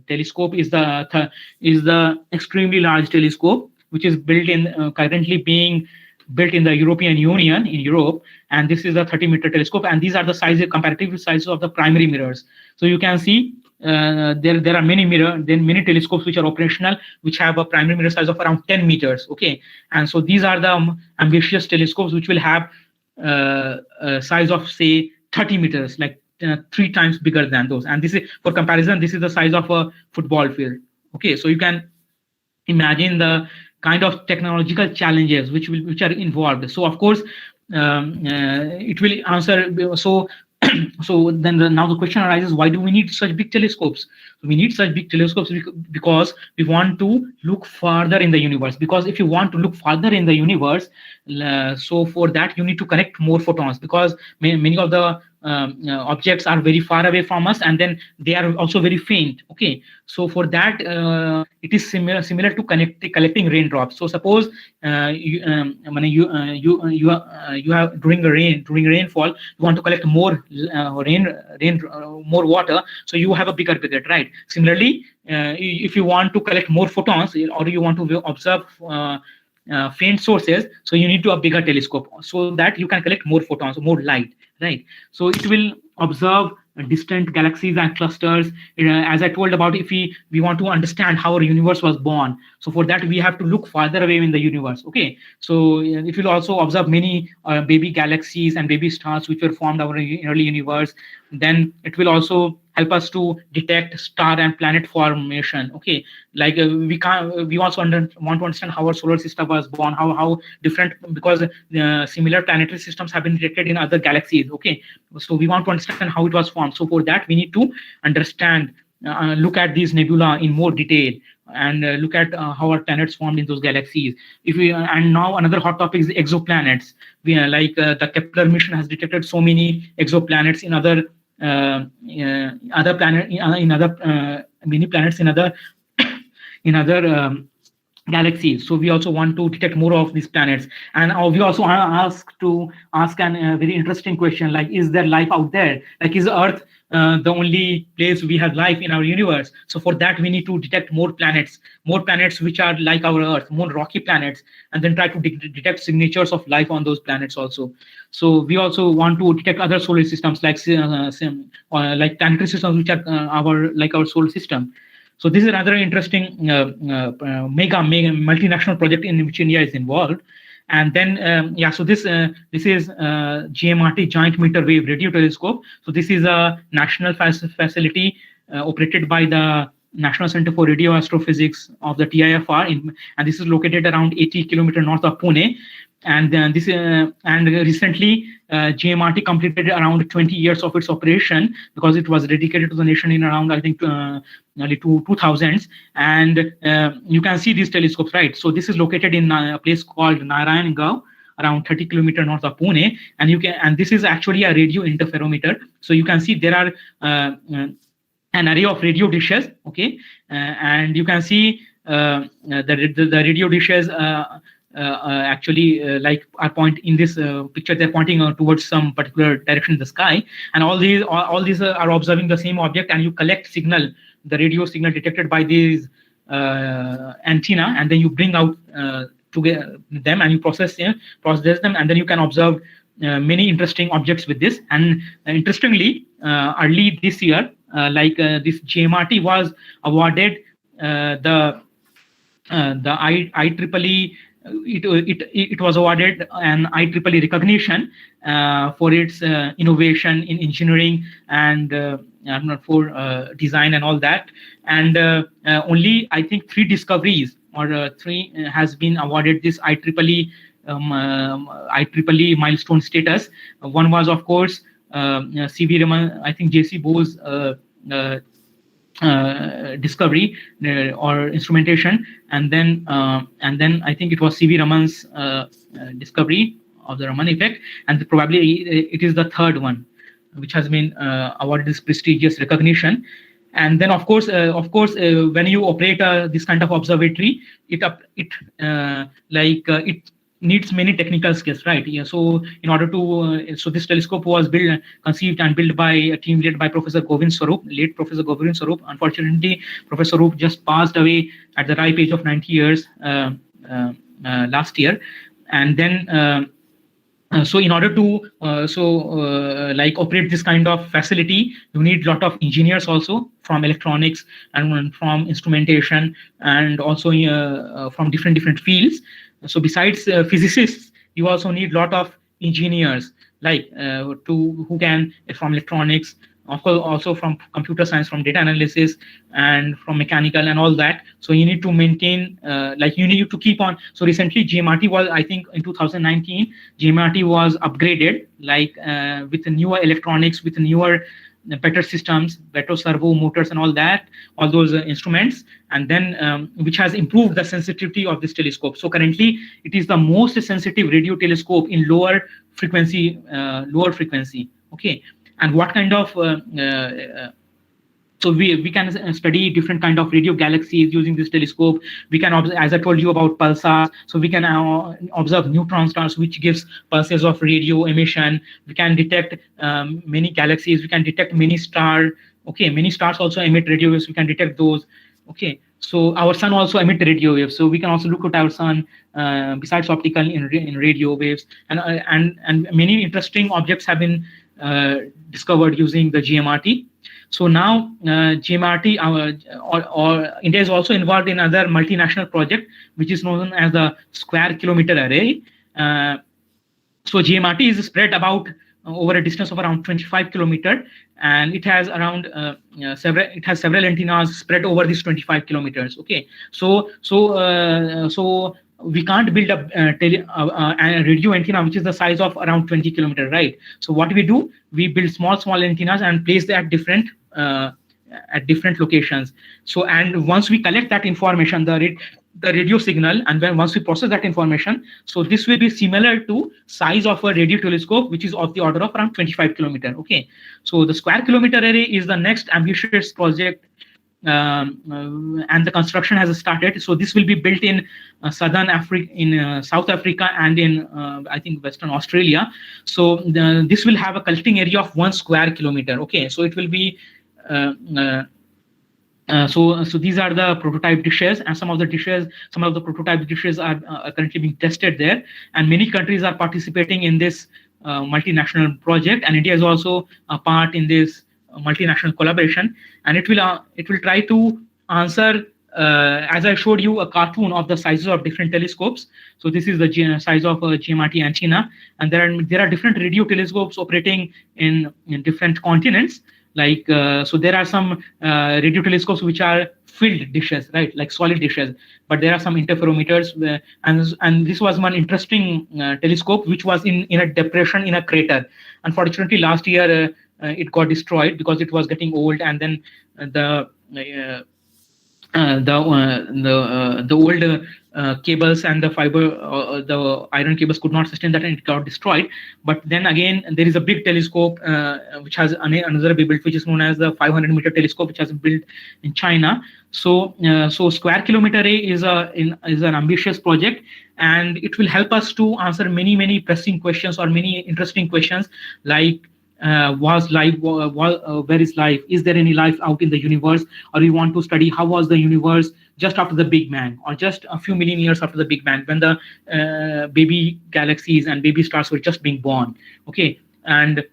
Speaker 1: telescope is the extremely large telescope, which is built in currently being built in the European Union, in Europe, and this is a 30-meter telescope, and these are the comparative sizes of the primary mirrors. So you can see there are many telescopes which are operational, which have a primary mirror size of around 10 meters. Okay, and so these are the ambitious telescopes which will have a size of say 30 meters, like 3 times bigger than those. And this is, for comparison, this is the size of a football field. Okay, so you can imagine the kind of technological challenges which are involved. So of course it will answer. So then now the question arises, why do we need such big telescopes? We need such big telescopes because we want to look farther in the universe. Because if you want to look farther in the universe, so for that you need to collect more photons, because many of the objects are very far away from us, and then they are also very faint. Okay, so for that it is similar to collecting raindrops. So suppose you have during rainfall, you want to collect more more water, so you have a bigger pipette, right? Similarly, if you want to collect more photons, or you want to observe faint sources, so you need to a bigger telescope so that you can collect more photons, more light, right? So it will observe distant galaxies and clusters. As I told about, if we want to understand how our universe was born, so for that we have to look farther away in the universe. Okay, so it will also observe many baby galaxies and baby stars which were formed our early universe. Then it will also help us to detect star and planet formation. Okay, like we also want to understand how our solar system was born, how different, because similar planetary systems have been detected in other galaxies. Okay, so we want to understand how it was formed. So for that we need to understand, look at these nebula in more detail, and look at how our planets formed in those galaxies. And now another hot topic is exoplanets. The Kepler mission has detected so many exoplanets in other many planets in other galaxies. So we also want to detect more of these planets, and we also ask an very interesting question, like, is there life out there? Like, is Earth the only place we have life in our universe? So for that we need to detect more planets which are like our Earth, more rocky planets, and then try to detect signatures of life on those planets also. So we also want to detect other solar systems, like planetary systems which are our solar system. So this is another interesting mega multinational project in which India is involved. And then so this is GMRT, Giant Meter Wave Radio Telescope. So this is a national facility operated by the National Center for Radio Astrophysics of the TIFR, and this is located around 80 kilometers north of Pune. And recently GMRT completed around 20 years of its operation, because it was dedicated to the nation in around, I think, early 2000s. And you can see these telescopes, right? So this is located in a place called Narayangaon, around 30 kilometers north of Pune, and this is actually a radio interferometer. So you can see there are an array of radio dishes. Okay, and you can see the radio dishes actually are point in this picture. They're pointing towards some particular direction in the sky, and all these are observing the same object, and you collect the radio signal detected by these antenna, and then you bring out to them, and you process them, and then you can observe many interesting objects with this. And interestingly, early this year, this GMRT was awarded the IEEE it was awarded an IEEE recognition for its innovation in engineering and for design and all that. And only I think 3 discoveries or 3 has been awarded this IEEE milestone status. One was, of course, CV Raman, I think JC Bose discovery or instrumentation, and then I think it was CV Raman's discovery of the Raman effect, and probably it is the 3rd one which has been awarded this prestigious recognition. And then of course when you operate this kind of observatory, it needs many technical skills, right? Yeah. So in order to so this telescope was conceived and built by a team led by Professor Govind Swarup, late Professor Govind Swarup. Unfortunately, Professor Swarup just passed away at the ripe age of 90 years last year. And then so in order to operate this kind of facility, you need a lot of engineers also from electronics and from instrumentation, and also from different fields. So besides physicists, you also need a lot of engineers, like who can from electronics, of course also from computer science, from data analysis, and from mechanical and all that. So you need to maintain, you need to keep on. So recently GMRT was, I think in 2019, GMRT was upgraded, with newer electronics, with newer better systems, better servo motors and all that, all those instruments, and then which has improved the sensitivity of this telescope. So currently it is the most sensitive radio telescope in lower frequency. Okay. And what kind of so we can study different kind of radio galaxies using this telescope. We can observe, as I told you, about pulsars. So we can observe neutron stars, which gives pulses of radio emission. We can detect many galaxies. We can detect many stars. Okay, many stars also emit radio waves. We can detect those. Okay, so our sun also emits radio waves. So we can also look at our sun besides optical in radio waves, and many interesting objects have been discovered using the GMRT. So now GMRT or India is also involved in another multinational project, which is known as the Square Kilometer Array. So GMRT is spread about over a distance of around 25 kilometers, and it has around several antennas spread over these 25 kilometers. Okay, so we can't build a radio antenna which is the size of around 20 kilometers, right? So what we do, we build small antennas and place them at different locations. So, and once we collect that information, the radio signal, and then once we process that information, so this will be similar to size of a radio telescope, which is of the order of around 25 kilometers. Okay, so the Square Kilometer Array is the next ambitious project, and the construction has started. So this will be built in Southern Africa, in South Africa, and in I think Western Australia. So this will have a collecting area of 1 square kilometer. Okay, so it will be so these are the prototype dishes, and some of the prototype dishes are currently being tested there, and many countries are participating in this multinational project, and India is also a part in this multinational collaboration, and it will try to answer, as I showed you, a cartoon of the sizes of different telescopes. So this is the size of a GMRT antenna, and there are different radio telescopes operating in different continents. So there are some radio telescopes which are filled dishes, right, like solid dishes, but there are some interferometers, and this was one interesting telescope which was in a depression in a crater. Unfortunately, last year it got destroyed because it was getting old, and then the old cables and the fiber, the iron cables could not sustain that, and it got destroyed. But then again, there is a big telescope which has another be built, which is known as the 500-meter telescope, which has been built in China. So Square Kilometer Array is an ambitious project, and it will help us to answer many pressing questions or many interesting questions, like was life, where is life, is there any life out in the universe, or we want to study how was the universe just after the Big Bang, or just a few million years after the Big Bang, when the baby galaxies and baby stars were just being born. Okay, and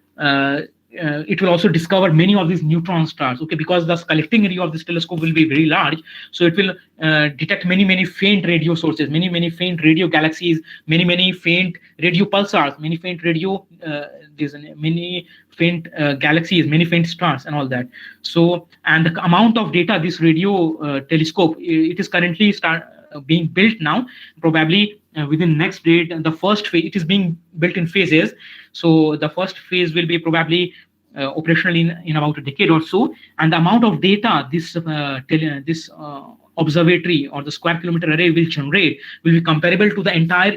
Speaker 1: it will also discover many of these neutron stars, okay, because the collecting area of this telescope will be very large. So it will detect many faint radio sources, many faint radio galaxies, many faint radio pulsars, many faint radio these many faint galaxies, many faint stars, and all that. So, and the amount of data this radio telescope, it is currently being built now. Probably within next date, the first phase, it is being built in phases. So the first phase will be probably operational in about a decade or so, and the amount of data this observatory or the square kilometer array will generate will be comparable to the entire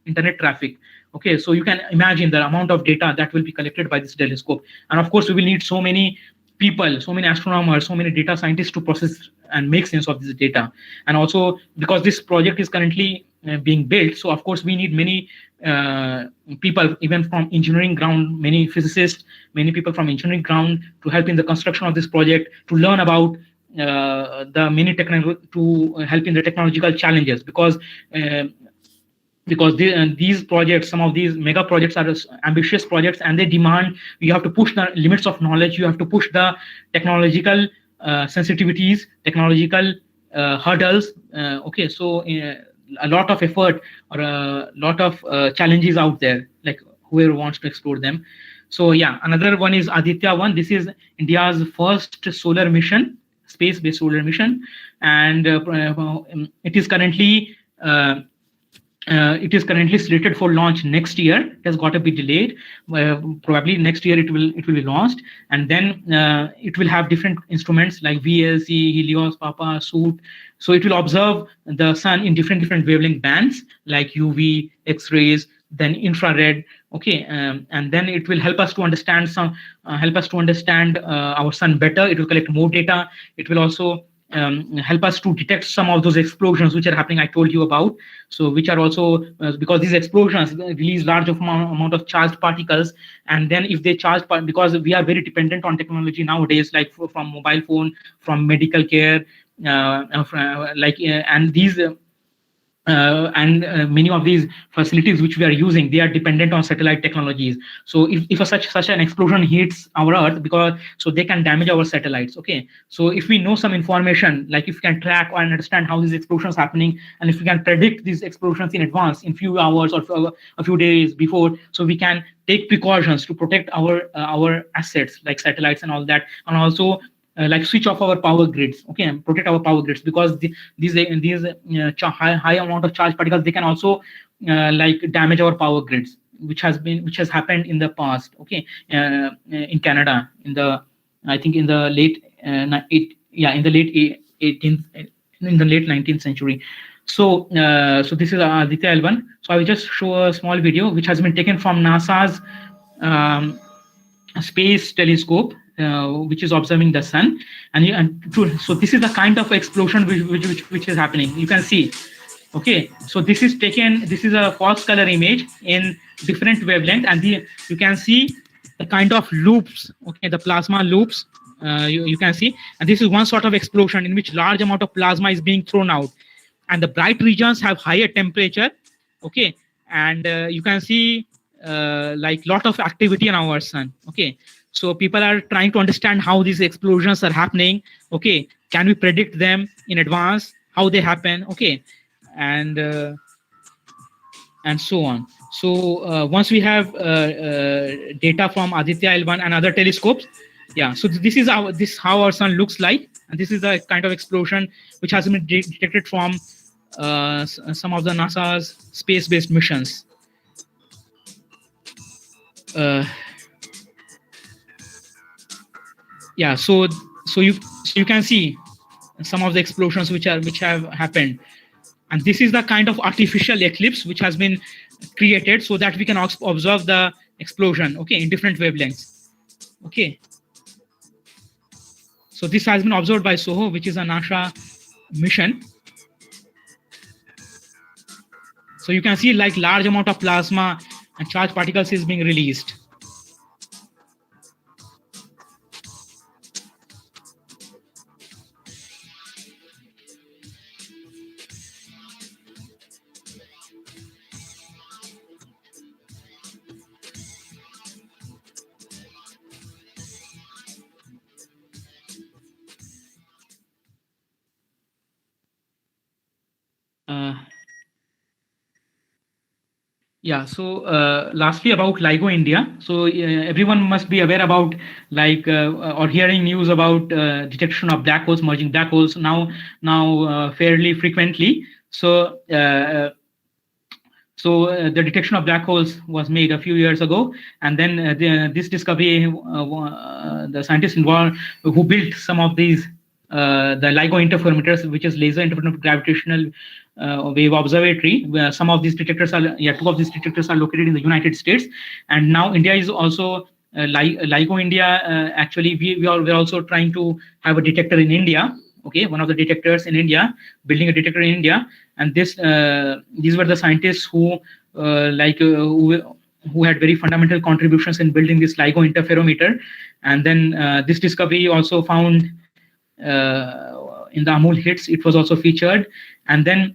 Speaker 1: internet traffic. Okay, so you can imagine the amount of data that will be collected by this telescope. And of course we will need so many people, so many astronomers, so many data scientists to process and make sense of this data. And also because this project is currently being built, so of course we need many people, even from engineering ground, many physicists, many people from engineering ground, to help in the construction of this project, to learn about the many to help in the technological challenges, because these projects, some of these mega projects are ambitious projects, and they demand, you have to push the limits of knowledge, you have to push the technological sensitivities, technological hurdles. Okay, so a lot of effort or a lot of challenges out there, like whoever wants to explore them. So yeah, another one is Aditya 1. This is India's first solar mission, space-based solar mission, and it is currently slated for launch next year. It has got to be delayed. Probably next year it will be launched, and then it will have different instruments like VLC, Helios, Papa, Soot. So it will observe the sun in different wavelength bands like UV, X-rays, then infrared. Okay, and then it will help us to understand our sun better. It will collect more data. It will also help us to detect some of those explosions which are happening, I told you about. So which are also because these explosions release large amount of charged particles, and then if they charge, because we are very dependent on technology nowadays, like from mobile phone, from medical care, and these many of these facilities which we are using, they are dependent on satellite technologies. So if such an explosion hits our earth, because so they can damage our satellites. Okay, so if we know some information, like if we can track and understand how these explosions happening, and if we can predict these explosions in advance, in few hours or a few days before, so we can take precautions to protect our assets like satellites and all that, and also like switch off our power grids, okay, and protect our power grids, because these high amount of charged particles, they can also like damage our power grids, which has happened in the past. Okay, in Canada, I think in the late 19th century. So so this is Aditya L1. So I will just show a small video which has been taken from NASA's space telescope, which is observing the sun. So this is the kind of explosion which is happening. You can see. Okay, so this is a false color image in different wavelength, and you can see the kind of loops. Okay, the plasma loops. You can see, and this is one sort of explosion in which large amount of plasma is being thrown out, and the bright regions have higher temperature. Okay, and you can see like lot of activity in our sun. Okay, so people are trying to understand how these explosions are happening. Okay, can we predict them in advance, how they happen? Okay, and so on. So once we have data from Aditya L1 and other telescopes, yeah, so this is how our sun looks like, and this is the kind of explosion which has been detected from some of the NASA's space-based missions. Yeah, so you can see some of the explosions which have happened, and this is the kind of artificial eclipse which has been created so that we can observe the explosion, okay, in different wavelengths. Okay, so this has been observed by SOHO, which is a NASA mission. So you can see like large amount of plasma and charged particles is being released. Uh, Yeah. So, lastly, about LIGO India. So, everyone must be aware about or hearing news about detection of black holes, merging black holes now fairly frequently. So, the detection of black holes was made a few years ago, and then this discovery, the scientists involved who built some of these the LIGO interferometers, which is laser interferometer gravitational wave observatory. Where some of these detectors are, two of these detectors are located in the United States, and now India is also LIGO India. Actually, we're also trying to have a detector in India. Okay, one of the detectors in India, building a detector in India, and these were the scientists who had very fundamental contributions in building this LIGO interferometer. And then this discovery also found in the Amul hits. It was also featured, and then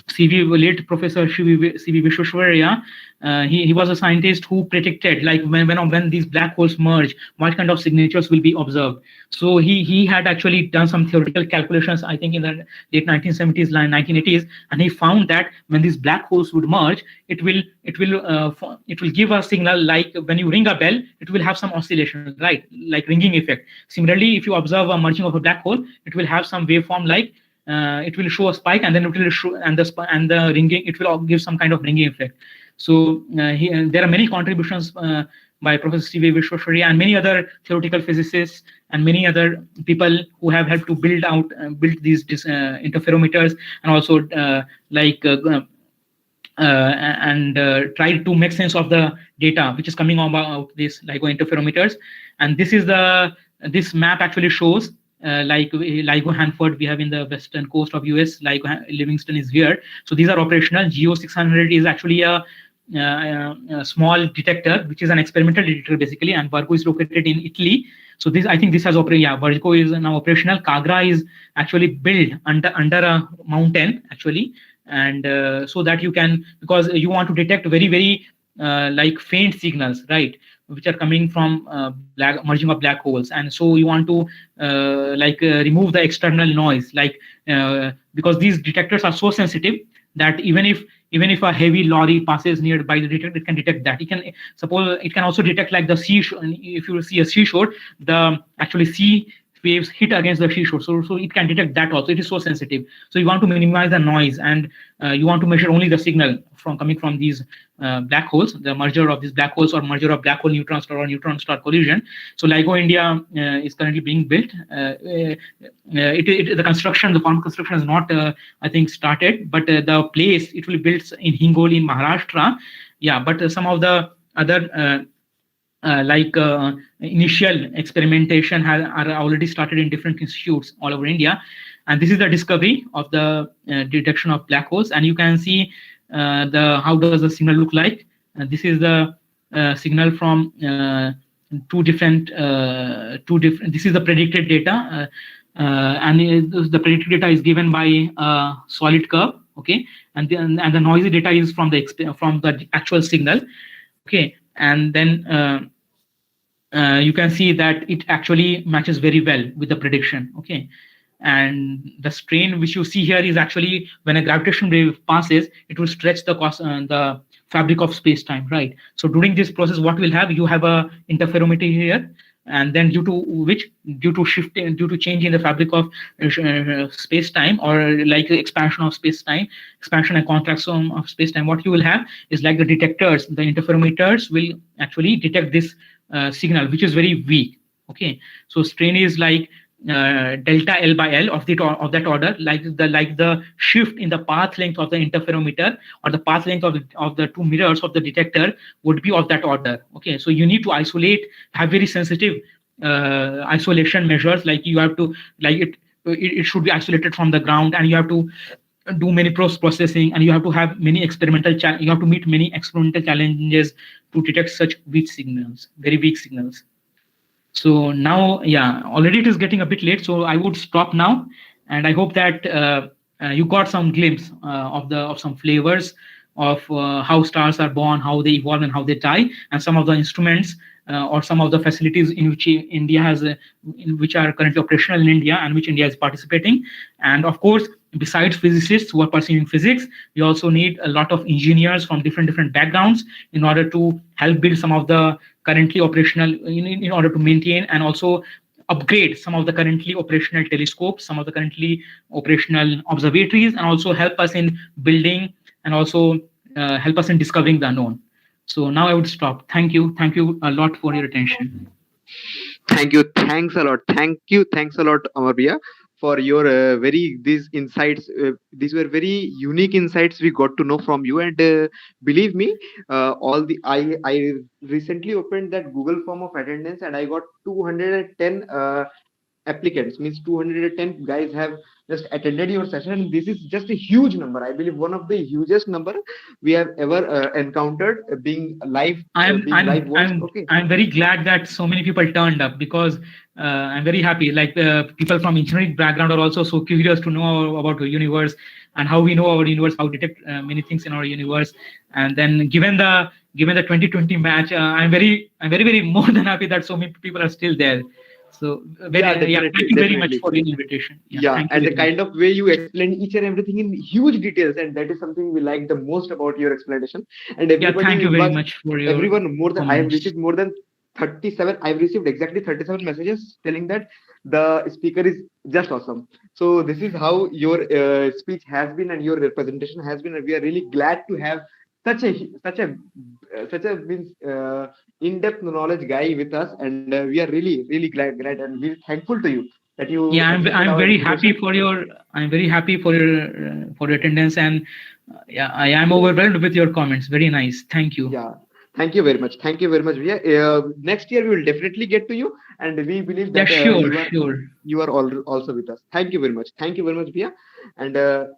Speaker 1: CV late Professor CV Vishweshwarya, he was a scientist who predicted, like, when these black holes merge, what kind of signatures will be observed. So he had actually done some theoretical calculations, I think in the late 1970s, 1980s, and he found that when these black holes would merge, it will give a signal like when you ring a bell, it will have some oscillation, right, like ringing effect. Similarly, if you observe a merging of a black hole, it will have some waveform like it will show a spike, and then it will show, and the ringing, it will give some kind of ringing effect. So there are many contributions by Professor C.V. Vishweshwarya and many other theoretical physicists and many other people who have helped to build these interferometers, and also try to make sense of the data which is coming about these LIGO interferometers. And this map actually shows LIGO Hanford we have in the western coast of US. LIGO Livingston is here. So these are operational. GEO 600 is actually a small detector, which is an experimental detector basically, and Virgo is located in Italy. So I think this has Virgo is now operational. Kagra is actually built under a mountain actually, and so that you can, because you want to detect very like faint signals, right, which are coming from merging of black holes, and so you want to remove the external noise, because these detectors are so sensitive that even if a heavy lorry passes nearby the detector, it can detect that. It can also detect like the sea. If you see a seashore, the actually sea waves hit against the seashore, so it can detect that also. It is so sensitive. So you want to minimize the noise, and you want to measure only the signal coming from these black holes, the merger of these black holes, or merger of black hole neutron star or neutron star collision. So LIGO India is currently being built. The formal construction is not I think started, but the place it will be built in Hingoli in Maharashtra. Yeah, but some of the other initial experimentation are already started in different institutes all over India. And this is the discovery of the detection of black holes, and you can see how does the signal look like. This is the signal from two different. This is the predicted data, and the predicted data is given by a solid curve. Okay, and the noisy data is from the actual signal. Okay, and then you can see that it actually matches very well with the prediction. Okay, and the strain which you see here is actually when a gravitational wave passes, it will stretch the fabric of space-time, right? So during this process, what will have, you have a interferometer here, and then due to change in the fabric of space-time, or like expansion of space-time, expansion and contraction of space-time, what you will have is like the detectors, the interferometers will actually detect this signal, which is very weak. Okay, so strain is like delta L by L of that order, like the shift in the path length of the interferometer, or the path length of the two mirrors of the detector would be of that order. Okay, so you need to have very sensitive isolation measures, like you have to, it should be isolated from the ground, and you have to do many processing, and you have to have many you have to meet many experimental challenges to detect such very weak signals. So now, yeah, already it is getting a bit late, so I would stop now, and I hope that you got some glimpse of some flavors of how stars are born, how they evolve, and how they die, and some of the instruments or some of the facilities in which India has, which are currently operational in India, and which India is participating. And of course, besides physicists who are pursuing physics, we also need a lot of engineers from different backgrounds in order to help build some of the currently operational, in order to maintain and also upgrade some of the currently operational telescopes, some of the currently operational observatories, and also help us in building and also help us in discovering the unknown. So now I would stop. Thank you a lot for your attention.
Speaker 3: Thank you. Thanks a lot. Thank you. Thanks a lot, Amar, for your these insights. These were very unique insights we got to know from you. And believe me, all the I recently opened that Google form of attendance, and I got 210 applicants. Means 210 guys have just attended your session. And this is just a huge number. I believe one of the hugest number we have ever encountered, being live.
Speaker 1: I'm very glad that so many people turned up, because I'm very happy. Like people from engineering background are also so curious to know about the universe and how we know our universe, how detect many things in our universe. And then given the 2020 match, I'm very more than happy that so many people are still there. So thank you very much for your invitation.
Speaker 3: And the kind of way you explain each and everything in huge details, and that is something we like the most about your explanation. And everybody,
Speaker 1: thank you very much for your
Speaker 3: everyone. More than
Speaker 1: comments.
Speaker 3: I have received more than 37. I've received exactly 37 messages telling that the speaker is just awesome. So this is how your speech has been and your representation has been, and we are really glad to have such a means in-depth knowledge guy with us, and we are really glad and we're thankful to you that you.
Speaker 1: I'm very happy for your for your attendance, and I am overwhelmed with your comments. Very nice. Thank you.
Speaker 3: Thank you very much. Next year we will definitely get to you, and we believe that you are also with us. Thank you very much, Bhaiya, and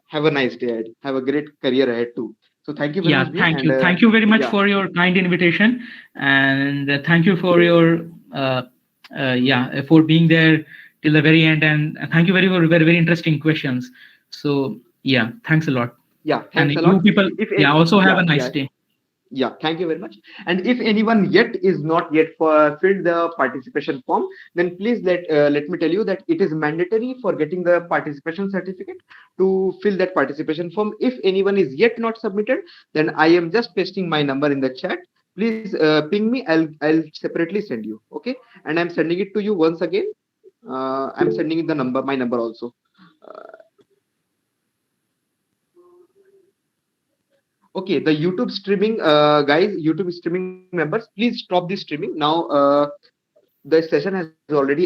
Speaker 3: have a nice day ahead. Have a great career ahead too. So thank you very much.
Speaker 1: Thank you very much for your kind invitation, and thank you for your for being there till the very end, and thank you very interesting questions. So thanks a lot.
Speaker 3: Thanks a
Speaker 1: lot.
Speaker 3: You
Speaker 1: people also have a nice day.
Speaker 3: Thank you very much. And if anyone is not yet filled the participation form, then please let me tell you that it is mandatory for getting the participation certificate to fill that participation form. If anyone is yet not submitted, then I am just pasting my number in the chat. Please ping me. I'll separately send you. Okay, and I'm sending it to you once again. I'm sending the number, my number also. Okay, the YouTube streaming guys, YouTube streaming members, please stop the streaming now. The session has already